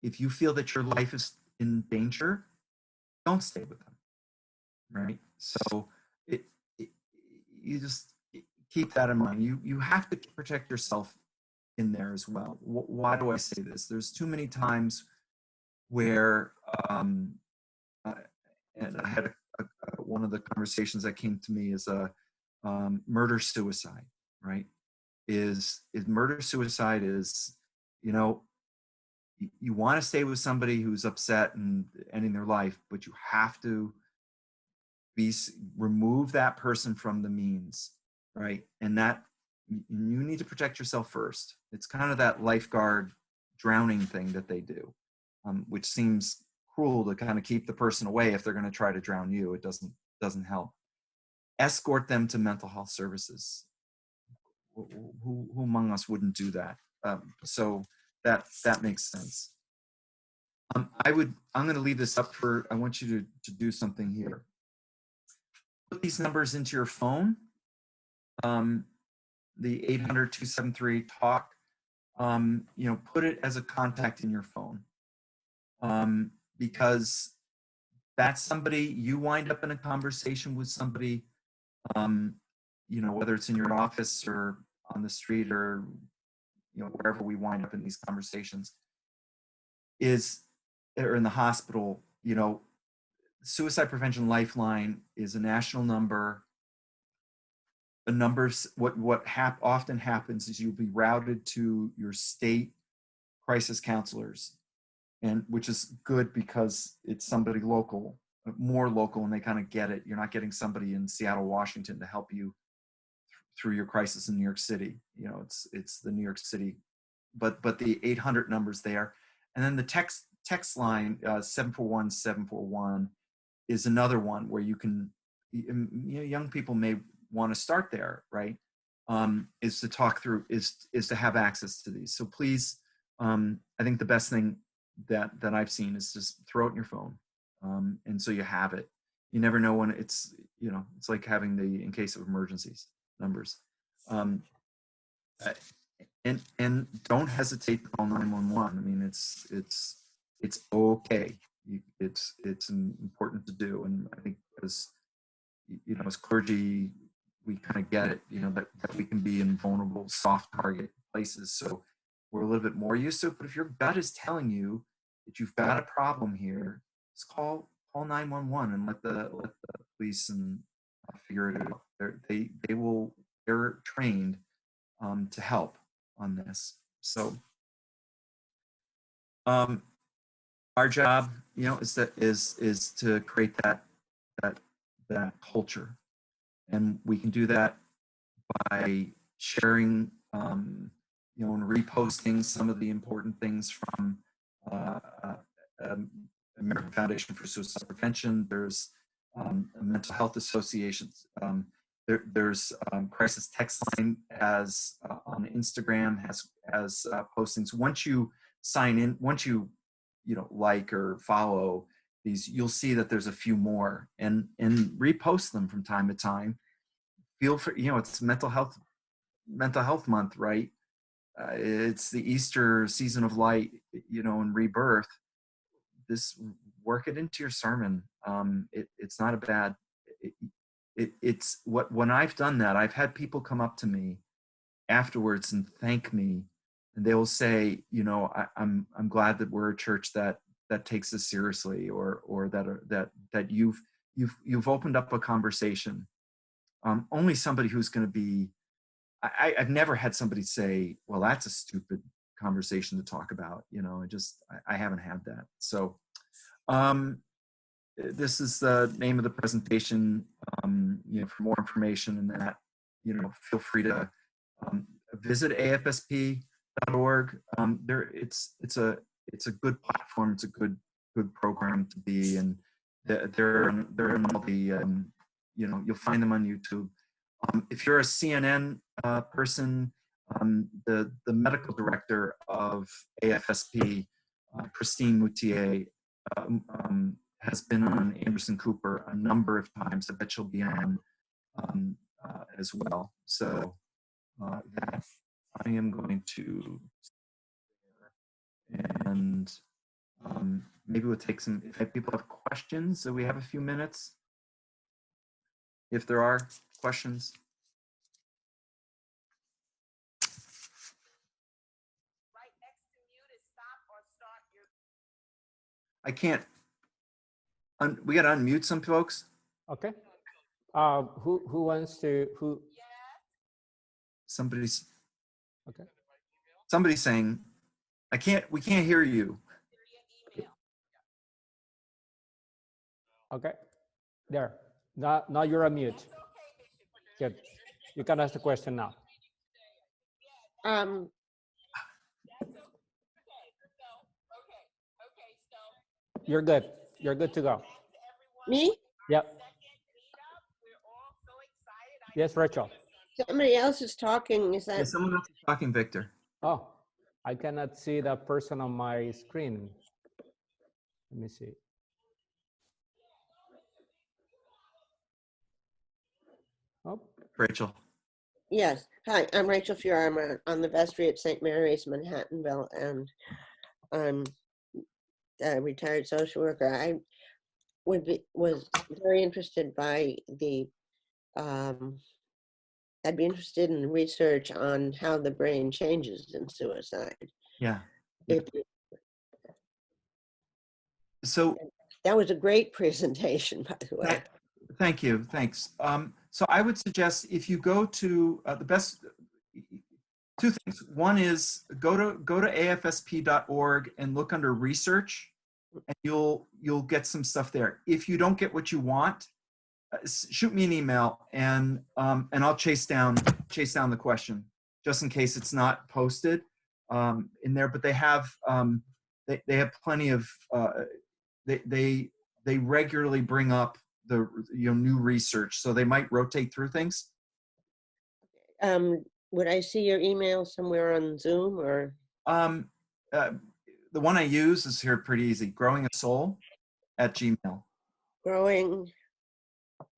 if you feel that your life is in danger, don't stay with them, right? So you just keep that in mind. You have to protect yourself in there as well. Why do I say this? There's too many times where, and I had one of the conversations that came to me is a murder-suicide, right? Is murder-suicide is, you know, you want to stay with somebody who's upset and ending their life, but you have to remove that person from the means, right? And that you need to protect yourself first. It's kind of that lifeguard drowning thing that they do, which seems cruel to kind of keep the person away if they're going to try to drown you. It doesn't help. Escort them to mental health services. Who among us wouldn't do that? So that makes sense. I'm going to leave this up for, I want you to do something here. Put these numbers into your phone. The 800-273-TALK. You know, put it as a contact in your phone, because that's somebody, you wind up in a conversation with somebody, you know, whether it's in your office or on the street or, you know, wherever we wind up in these conversations, or in the hospital. You know, Suicide Prevention Lifeline is a national number. The numbers, what often happens is you'll be routed to your state crisis counselors, and which is good because it's somebody local, more local, and they kind of get it. You're not getting somebody in Seattle, Washington to help you through your crisis in New York City. You know, it's the New York City, but the 800 numbers there. And then the text line, 741-741, is another one where you can, you know, young people may want to start there, right? Is to talk through, is to have access to these. So please, I think the best thing that I've seen is just throw it in your phone, and so you have it. You never know when it's, you know, it's like having the in case of emergencies numbers. And don't hesitate to call 911. I mean, it's okay. It's important to do, and I think as, you know, as clergy, we kind of get it, you know, that we can be in vulnerable, soft target places. So we're a little bit more used to it. But if your gut is telling you that you've got a problem here, just call 911 and let the police and figure it out. They're trained to help on this. So our job, you know, is to create that culture, and we can do that by sharing, you know, and reposting some of the important things from American Foundation for Suicide Prevention. There's mental health associations. There's Crisis Text Line has on Instagram has postings. Once you sign in, once you know, like or follow these, you'll see that there's a few more, and repost them from time to time. Feel for, you know, it's mental health month, right? It's the Easter season of light, you know, and rebirth. This, work it into your sermon. It's not a bad, it's what, when I've done that, I've had people come up to me afterwards and thank me, and they will say, you know, I'm glad that we're a church that takes this seriously, or that you've opened up a conversation. Only somebody who's going to be, I've never had somebody say, well, that's a stupid conversation to talk about. You know, I haven't had that. So this is the name of the presentation. You know, for more information and that, you know, feel free to visit afsp.org. It's a good platform. It's a good program to be, and they're in all the you know, you'll find them on YouTube. If you're a CNN person, the medical director of AFSP, Christine Moutier, has been on Anderson Cooper a number of times. I bet she'll be on as well. So that I am going to, and maybe we'll take some, if people have questions, so we have a few minutes. If there are questions. Right next to mute is stop or start your. I can't. We got to unmute some folks. Okay. Who wants to, who? Somebody's. Okay. Somebody's saying, we can't hear you. Okay. There. Now you're on mute. Good. You can ask the question now. You're good. You're good to go. Me? Yep. Yes, Rachel. Somebody else is talking. Is that? Yeah, someone else is talking, Victor. Oh, I cannot see that person on my screen. Let me see. Oh. Rachel. Yes. Hi, I'm Rachel Fiore. I'm on the vestry at St. Mary's, Manhattanville, and I'm a retired social worker. I was very interested by the, I'd be interested in research on how the brain changes in suicide. Yeah. So that was a great presentation, by the way. Thank you. Thanks. So I would suggest if you go to the best, two things. One is go to afsp.org and look under research, and you'll get some stuff there. If you don't get what you want, shoot me an email, and I'll chase down the question just in case it's not posted in there. But they have plenty of they regularly bring up the new research, so they might rotate through things. Would I see your email somewhere on Zoom or? The one I use is here pretty easy. growingasoul@gmail. Growing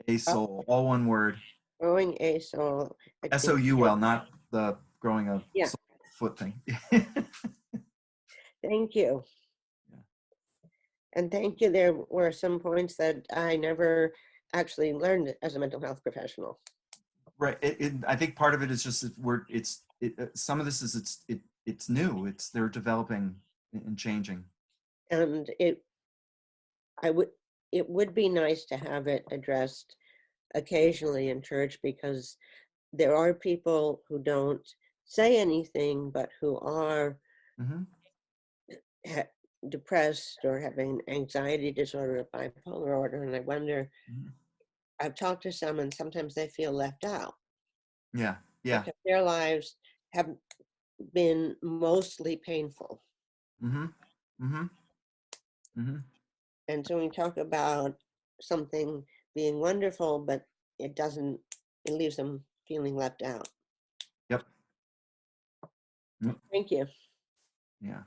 a soul, all one word. Growing a soul. SOUL, not the growing a soul foot thing. Thank you. Yeah. And thank you. There were some points that I never actually learned as a mental health professional. Right. I think part of it is just some of this is it's new. They're developing and changing. And it would be nice to have it addressed occasionally in church, because there are people who don't say anything but who are depressed or having anxiety disorder or bipolar order, and I wonder, I've talked to some and sometimes they feel left out. Yeah. Because their lives have been mostly painful. And so when we talk about something being wonderful, but it leaves them feeling left out. Yep. Thank you. Yeah.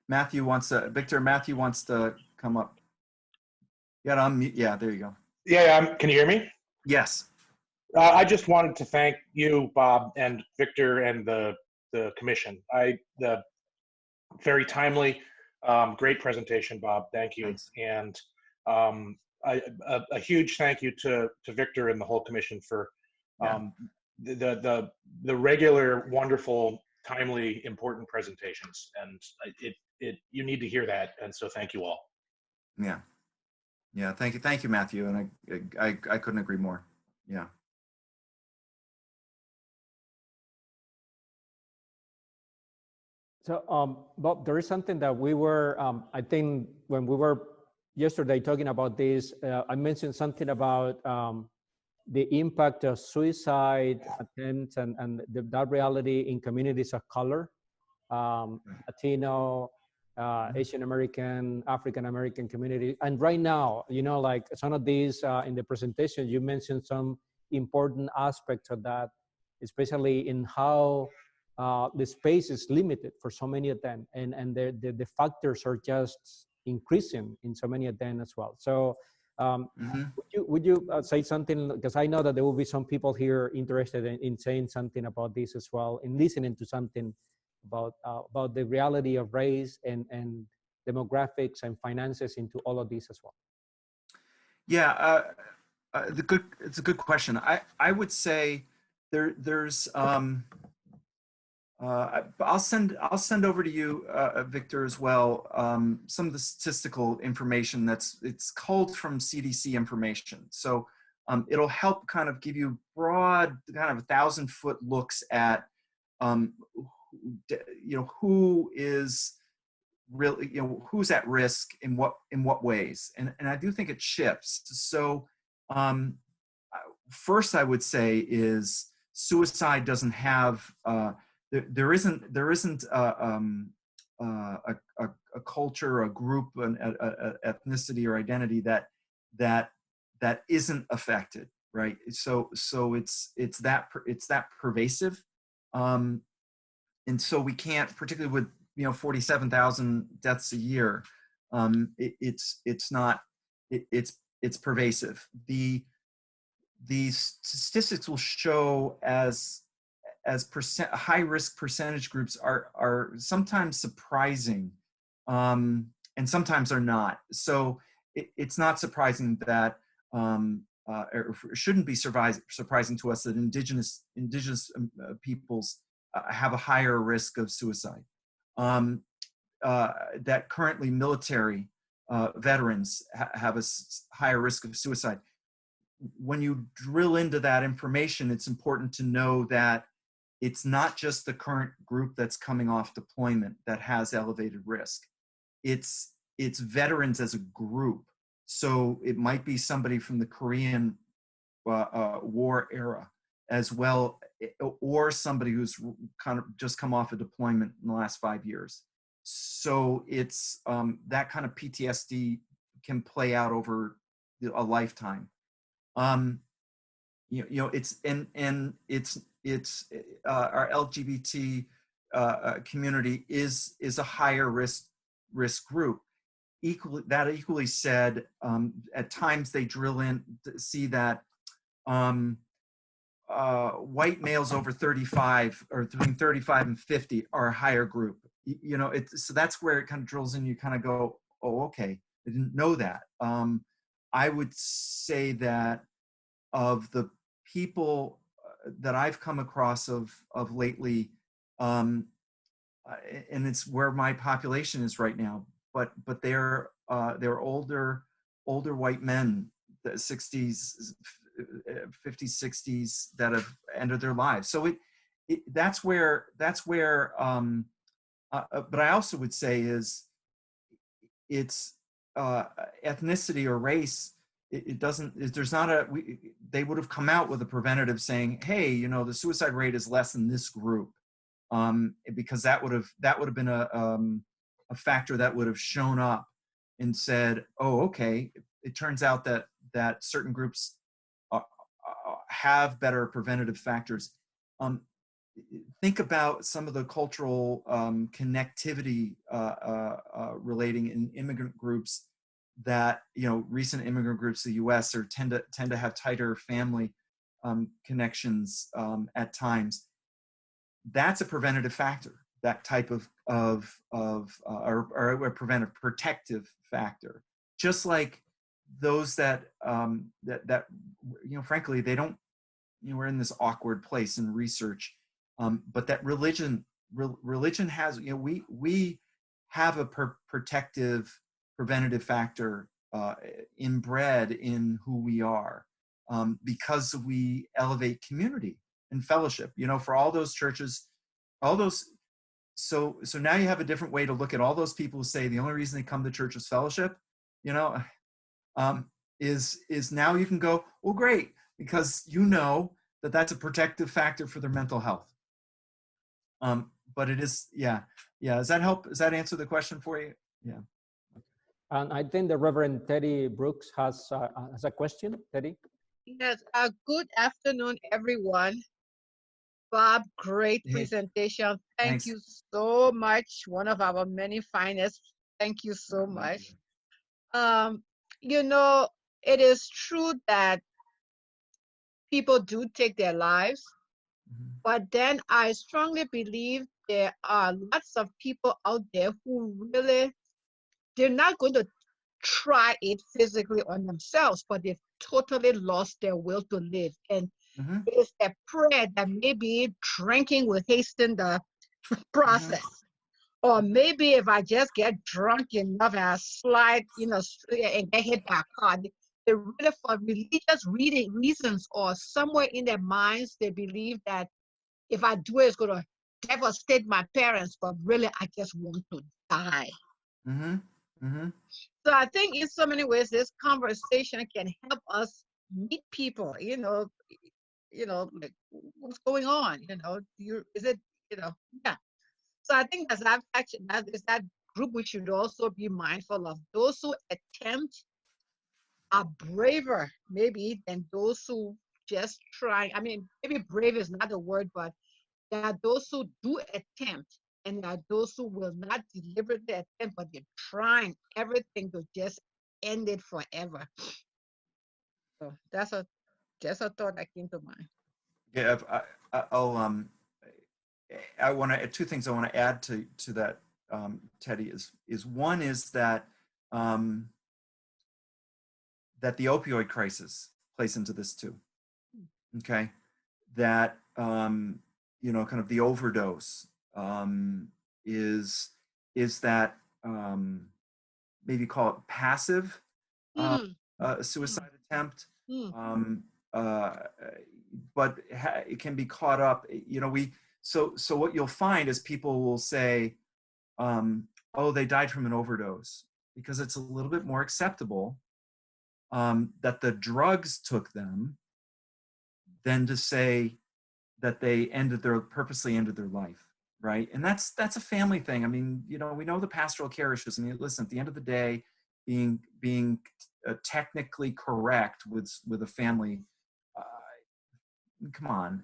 Matthew wants to come up. Yeah, yeah, there you go. Yeah, can you hear me? Yes. I just wanted to thank you, Bob, and Victor, and the commission. Very timely, great presentation, Bob. Thank you. Thanks. And a huge thank you to Victor and the whole commission for the regular, wonderful, timely, important presentations. And you need to hear that. And so thank you all. Yeah. Yeah. Thank you, Matthew. And I couldn't agree more. Yeah. So, Bob, there is something that we were, I think when we were yesterday talking about this, I mentioned something about the impact of suicide attempts and that reality in communities of color, Latino, Asian American, African American community. And right now, you know, like some of these in the presentation, you mentioned some important aspects of that, especially in how the space is limited for so many of them, and the factors are just increasing in so many of them as well. So would you say something, because I know that there will be some people here interested in saying something about this as well, in listening to something about the reality of race and demographics and finances into all of this as well. Yeah, it's a good question. I would say there's I'll send over to you, Victor, as well, some of the statistical information it's culled from CDC information. So it'll help kind of give you broad, kind of 1,000-foot looks at, who is really, who's at risk in what ways, and I do think it shifts. So first, I would say is suicide doesn't have. There isn't a culture, a group, an ethnicity or identity that isn't affected, right? So it's that pervasive, and so we can't, particularly with 47,000 deaths a year, it's pervasive. The statistics will show as high risk percentage groups are sometimes surprising, and sometimes are not. So it's not surprising that, or shouldn't be surprising to us that indigenous peoples have a higher risk of suicide. That currently military veterans have a higher risk of suicide. When you drill into that information, it's important to know that it's not just the current group that's coming off deployment that has elevated risk. It's veterans as a group. So it might be somebody from the Korean War era as well, or somebody who's kind of just come off a deployment in the last 5 years. So it's that kind of PTSD can play out over a lifetime. It's our LGBT community is a higher risk group. Equally said, at times they drill in to see that white males over 35 or between 35 and 50 are a higher group. So that's where it kind of drills in. You kind of go, oh, okay, I didn't know that. I would say that of the people that I've come across of lately, and it's where my population is right now, but they're older white men, the 60s, 50s, 60s, that have ended their lives. So that's where but I also would say is it's ethnicity or race. They would have come out with a preventative saying, hey, the suicide rate is less in this group, because that would have been a factor that would have shown up and said, oh, okay, it turns out that certain groups have better preventative factors. Think about some of the cultural connectivity relating in immigrant groups that, recent immigrant groups in the U.S. tend to have tighter family connections at times. That's a preventative factor, that type of or a protective factor. Just like those that that frankly they don't, we're in this awkward place in research, but that religion has, we have a protective, preventative factor inbred in who we are, because we elevate community and fellowship. For all those churches, all those. So now you have a different way to look at all those people who say the only reason they come to church is fellowship. Is now you can go, well, great, because that's a protective factor for their mental health. But it is, yeah. Does that help? Does that answer the question for you? Yeah. And I think the Reverend Teddy Brooks has a question. Teddy? Yes, good afternoon, everyone. Bob, great presentation. Thank Thanks. you so much. One of our many finest. Thank you so much. It is true that people do take their lives, but then I strongly believe there are lots of people out there who really, they're not going to try it physically on themselves, but they've totally lost their will to live. And it's a prayer that maybe drinking will hasten the process. Or maybe if I just get drunk enough and I slide, and get hit by a car, they really, for religious reasons or somewhere in their minds, they believe that if I do it, it's going to devastate my parents, but really I just want to die. So I think in so many ways, this conversation can help us meet people, like what's going on, yeah. So I think that is that group we should also be mindful of. Those who attempt are braver, maybe, than those who just try. I mean, maybe brave is not a word, but there are those who do attempt, and there are those who will not deliberately attempt, but they're trying everything to just end it forever. So that's just a thought that came to mind. Yeah, I want to, two things I want to add to that, Teddy, is one is that that the opioid crisis plays into this too. Okay, that kind of the overdose is that maybe call it passive suicide attempt, but it can be caught up. So what you'll find is people will say, oh, they died from an overdose, because it's a little bit more acceptable that the drugs took them than to say that they purposely ended their life, right? And that's a family thing. I mean, we know the pastoral care issues. I mean, listen, at the end of the day, being technically correct with a family, come on,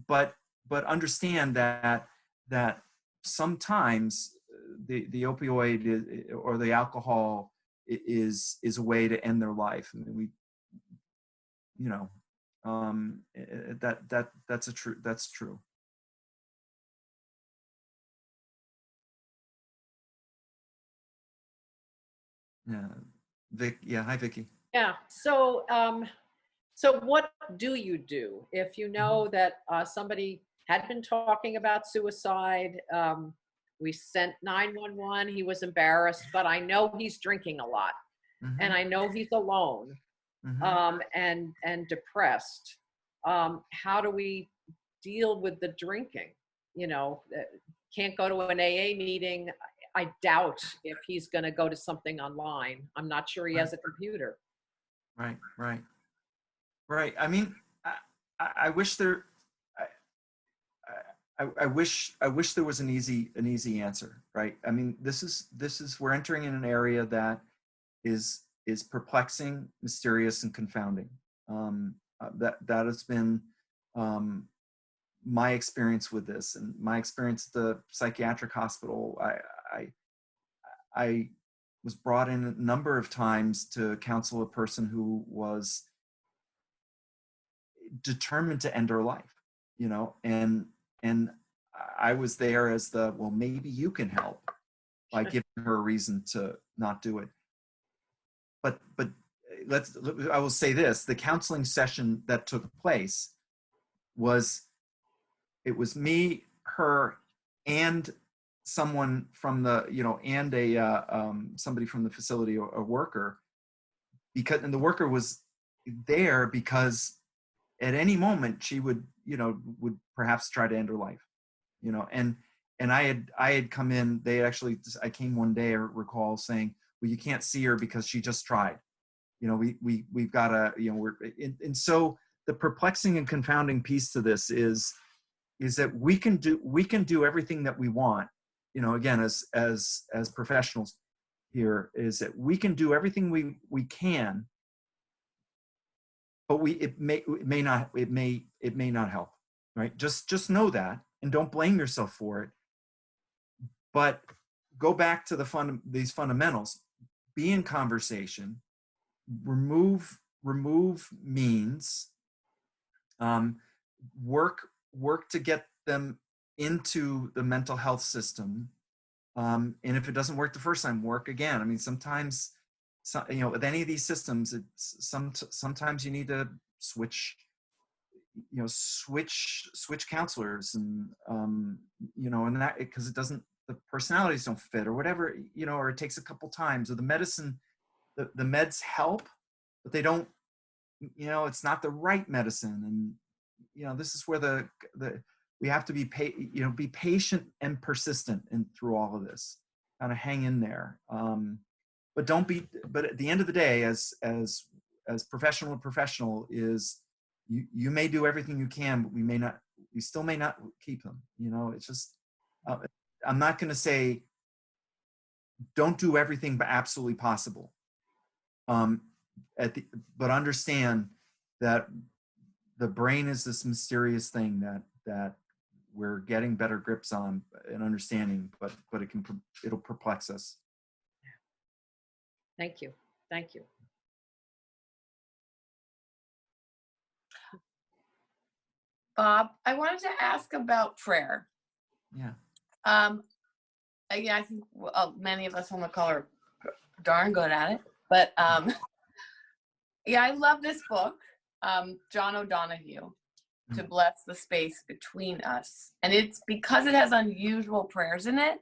but understand that sometimes the opioid or the alcohol is a way to end their life. I mean, that's true. Yeah, hi, Vicky. Yeah. So what do you do if you know that somebody had been talking about suicide? We sent 911. He was embarrassed, but I know he's drinking a lot, and I know he's alone, and depressed. How do we deal with the drinking? Can't go to an AA meeting. I doubt if he's going to go to something online. I'm not sure he has a computer. Right. I mean, I wish there. I wish there was an easy answer, right? I mean, this is we're entering in an area that is perplexing, mysterious, and confounding. That has been my experience with this, and my experience at the psychiatric hospital. I was brought in a number of times to counsel a person who was determined to end her life, and I was there as well, maybe you can help by giving her a reason to not do it. I will say this: the counseling session that took place it was me, her, and someone from the, and somebody from the facility, or a worker, and the worker was there because at any moment she would perhaps try to end her life, and I had come in. I came one day, I recall saying, well, you can't see her because she just tried. We've got to, and so the perplexing and confounding piece to this is that we can do everything that we want, again, as professionals here, is that we can do everything we can, but it may not help, right? Just know that, and don't blame yourself for it. But go back to these fundamentals. Be in conversation. Remove means. Work to get them into the mental health system. And if it doesn't work the first time, work again. I mean, sometimes, with any of these systems, sometimes you need to switch counselors, and and that, because the personalities don't fit, or whatever, or it takes a couple times, or the medicine, the meds help, but they don't, it's not the right medicine. And this is where we have to be patient and persistent through all of this, kind of hang in there. But at the end of the day, as professional is, you may do everything you can, but we still may not keep them. It's just, I'm not going to say don't do everything but absolutely possible. But understand that the brain is this mysterious thing that we're getting better grips on and understanding, but it'll perplex us. Thank you. Bob, I wanted to ask about prayer. Yeah. Again, I think many of us on the call are darn good at it, but yeah, I love this book, John O'Donohue, To Bless the Space Between Us. And it's because it has unusual prayers in it.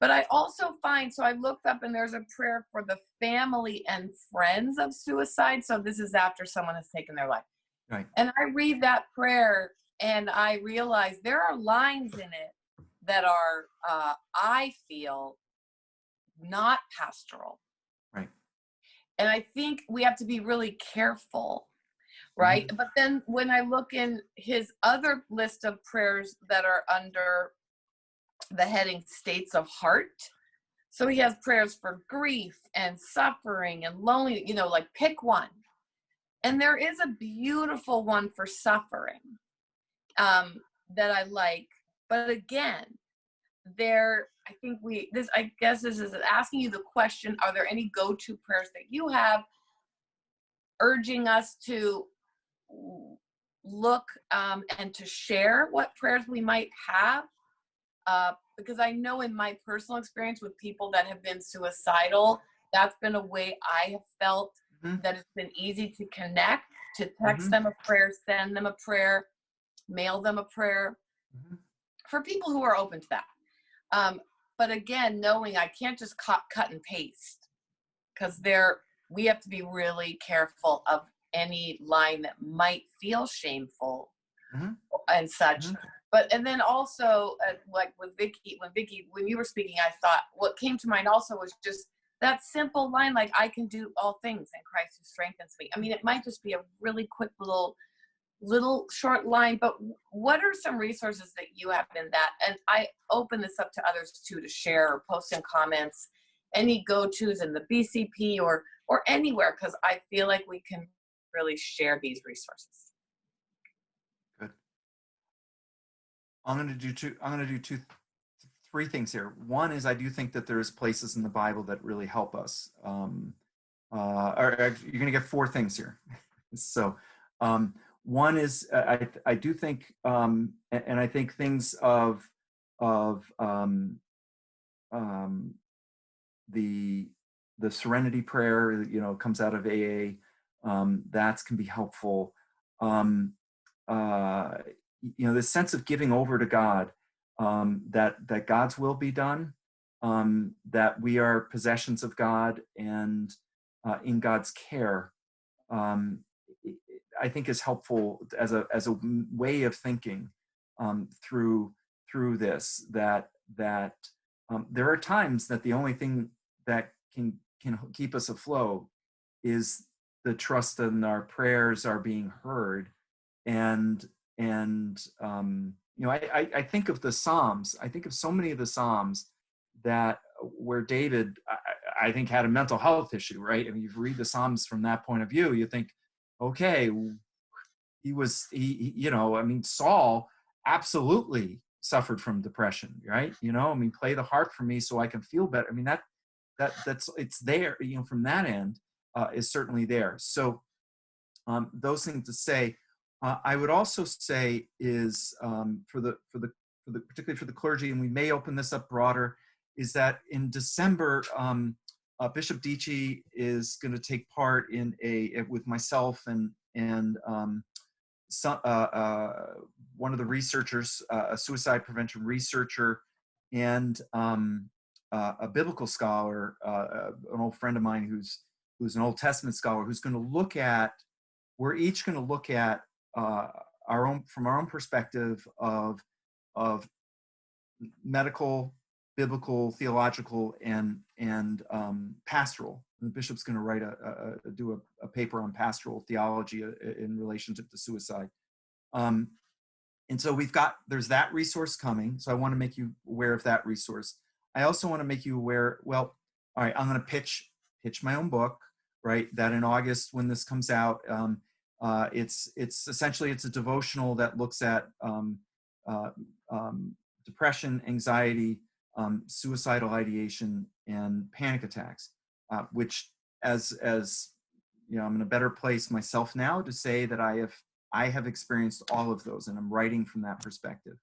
But I also find, so I looked up, and there's a prayer for the family and friends of suicide. So this is after someone has taken their life. Right. And I read that prayer, and I realize there are lines in it that are, I feel, not pastoral. Right. And I think we have to be really careful, right? Mm-hmm. But then when I look in his other list of prayers that are under the heading States of Heart, so he has prayers for grief and suffering and loneliness, like pick one. And there is a beautiful one for suffering that I like. But again, I guess this is asking you the question, are there any go-to prayers that you have, urging us to look and to share what prayers we might have? Because I know in my personal experience with people that have been suicidal, that's been a way I have felt that it's been easy to connect, to text them a prayer, send them a prayer, mail them a prayer, for people who are open to that. But again, knowing I can't just cut and paste, because we have to be really careful of any line that might feel shameful and such. But, and then also, like with Vicky, when you were speaking, I thought what came to mind also was just that simple line, like, I can do all things in Christ who strengthens me. I mean, it might just be a really quick little short line, but what are some resources that you have in that? And I open this up to others too, to share or post in comments, any go-tos in the BCP or anywhere, because I feel like we can really share these resources. Good. I'm going to do three things here. One is, I do think that there's places in the Bible that really help us. You're going to get four things here. So, one is, I do think, and I think things of the the Serenity Prayer, comes out of AA. That can be helpful. This sense of giving over to God, that God's will be done, that we are possessions of God and in God's care, I think is helpful as a way of thinking through this. That there are times that the only thing that can keep us afloat is the trust in our prayers are being heard. I think of the Psalms. I think of so many of the Psalms that where David, I think, had a mental health issue, right? I mean, you read the Psalms from that point of view, you think, okay, Saul absolutely suffered from depression, right? Play the harp for me so I can feel better. I mean, that's it's there, from that end is certainly there. So those things to say. I would also say is particularly for the clergy, and we may open this up broader, is that in December, Bishop Dici is going to take part in with myself and one of the researchers, a suicide prevention researcher, and a biblical scholar, an old friend of mine who's an Old Testament scholar, who's going to look at. We're each going to look at from our own perspective of medical, biblical, theological, and pastoral. And the bishop's going to do a paper on pastoral theology in relationship to suicide. And so there's that resource coming. So I want to make you aware of that resource. I also want to make you aware, all right, I'm going to pitch my own book, right? That in August, when this comes out, it's essentially a devotional that looks at depression, anxiety, suicidal ideation, and panic attacks, which as I'm in a better place myself now to say that I have experienced all of those, and I'm writing from that perspective.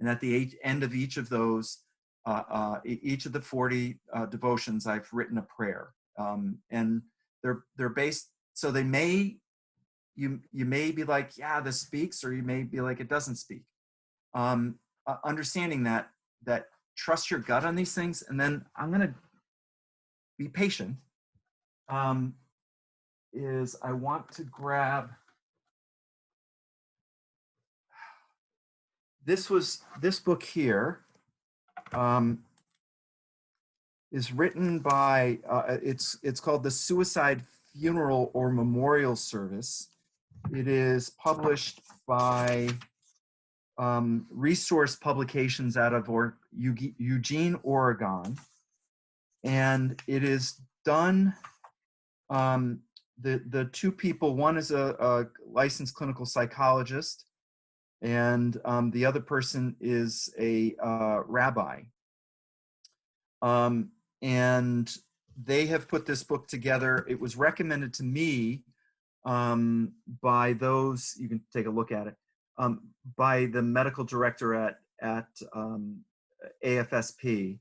And at the end of each of those, each of the 40 devotions, I've written a prayer, and they're based, so they may. You may be like, yeah, this speaks, or you may be like, it doesn't speak. Understanding that trust your gut on these things, and then I'm going to be patient. Is I want to grab this book here. Is written by it's called The Suicide Funeral or Memorial Service. It is published by Resource Publications out of Eugene, Oregon. And it is done, the two people, one is a licensed clinical psychologist, and the other person is a rabbi. And they have put this book together. It was recommended to me by those, you can take a look at it, by the medical director at AFSP.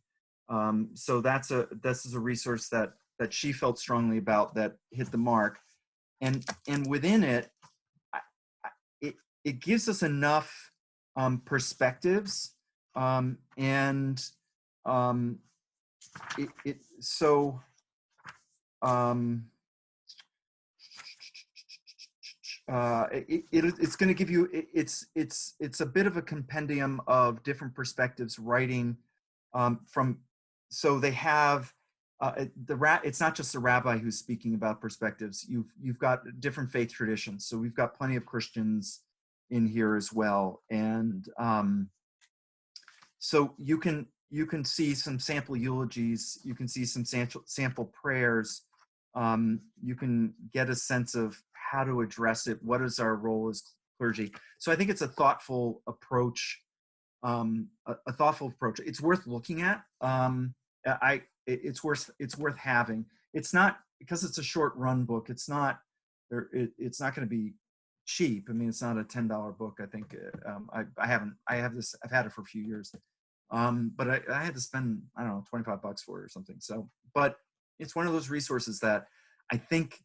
So this is a resource that she felt strongly about, that hit the mark, and within it, it gives us enough perspectives, it's going to give you, it's a bit of a compendium of different perspectives, writing so they have it's not just a rabbi who's speaking about perspectives. You've got different faith traditions, so we've got plenty of Christians in here as well, and so you can see some sample eulogies, you can see some sample prayers, you can get a sense of how to address it, what is our role as clergy. So I think it's a thoughtful approach, It's worth looking at. It's worth having. It's not, because it's a short run book, it's not going to be cheap. I mean, it's not a $10 book. I think I've had it for a few years. But I had to spend, I don't know, $25 for it or something. So, but it's one of those resources that I think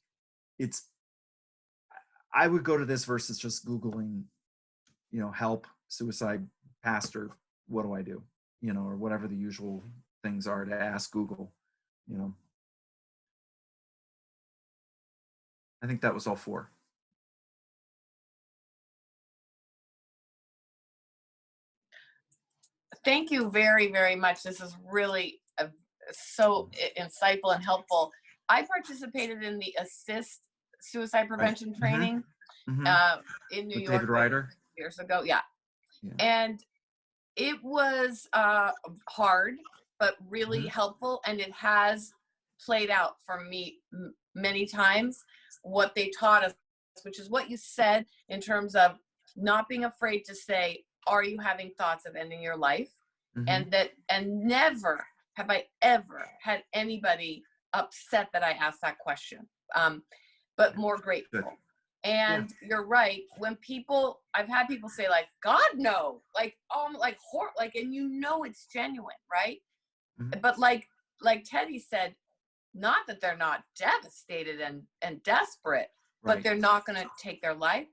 I would go to this versus just Googling, help, suicide, pastor, what do I do? Or whatever the usual things are to ask Google, I think that was all 4. Thank you very, very much. This is really so insightful and helpful. I participated in the ASSIST suicide prevention Right. training in New With York David Ryder years ago. Yeah. Yeah. And it was hard, but really helpful. And it has played out for me many times. What they taught us, which is what you said in terms of not being afraid to say, are you having thoughts of ending your life? And never have I ever had anybody upset that I asked that question, but more grateful. Good. And you're right. When I've had people say like, God, no, like, and it's genuine, right? But like Teddy said, not that they're not devastated and desperate, but they're not going to take their life.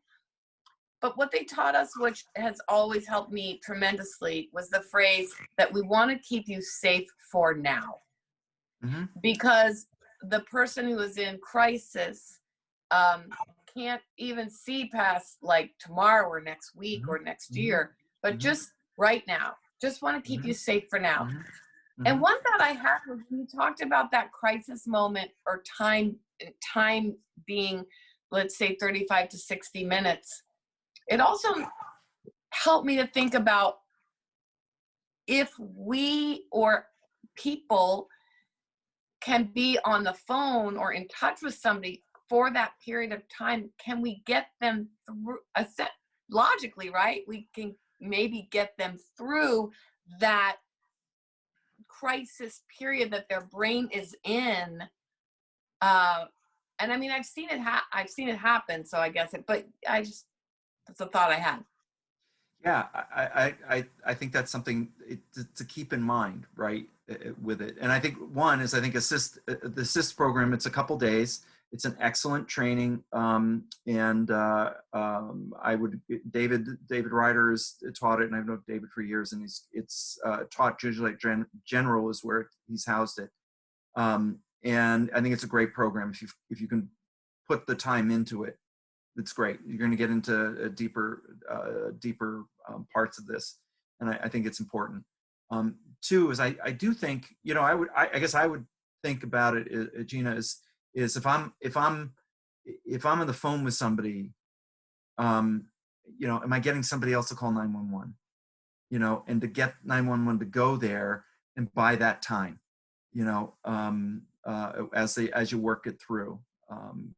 But what they taught us, which has always helped me tremendously, was the phrase that we want to keep you safe for now. Because the person who is in crisis can't even see past like tomorrow or next week or next year, but just right now, just want to keep you safe for now. And one thought I had was when you talked about that crisis moment or time being, let's say 35 to 60 minutes, it also helped me to think about if we or people can be on the phone or in touch with somebody for that period of time, can we get them through logically, right? We can maybe get them through that crisis period that their brain is in. And I mean, I've seen it happen. So I guess that's a thought I had. Yeah, I think that's something to keep in mind, right, with it. And I think the ASSIST program, it's a couple days. It's an excellent training. David Ryder has taught it, and I've known David for years, and it's taught usually like general is where he's housed it. And I think it's a great program. If you can put the time into it, it's great. You're going to get into deeper parts of this, and I think it's important. 2 is I do think, I guess I would think about it, Gina, is if I'm on the phone with somebody, am I getting somebody else to call 911? And to get 911 to go there and buy that time, as you work it through,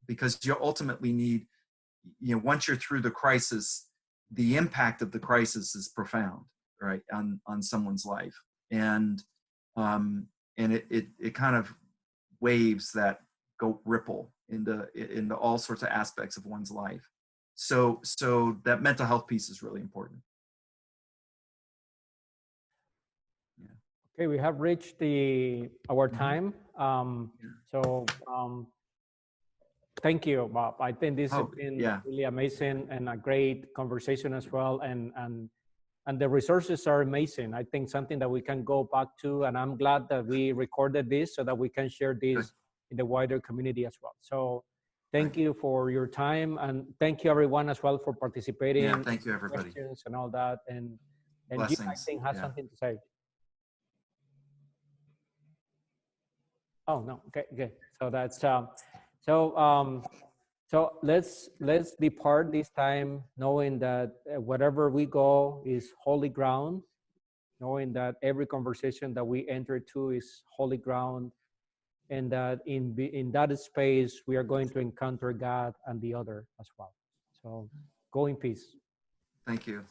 because you ultimately need, once you're through the crisis, the impact of the crisis is profound, right, on someone's life, and it kind of waves that go ripple into all sorts of aspects of one's life. So that mental health piece is really important. Yeah. Okay, we have reached our time. Thank you, Bob. I think this has been really amazing and a great conversation as well. And the resources are amazing. I think something that we can go back to, and I'm glad that we recorded this so that we can share this in the wider community as well. So thank you for your time, and thank you everyone as well for participating. Yeah, thank you everybody. Questions and all that. And Jim, I think, has something to say. Oh, no, okay. So that's, so let's depart this time knowing that wherever we go is holy ground, knowing that every conversation that we enter to is holy ground, and that in that space we are going to encounter God and the other as well. So go in peace. Thank you.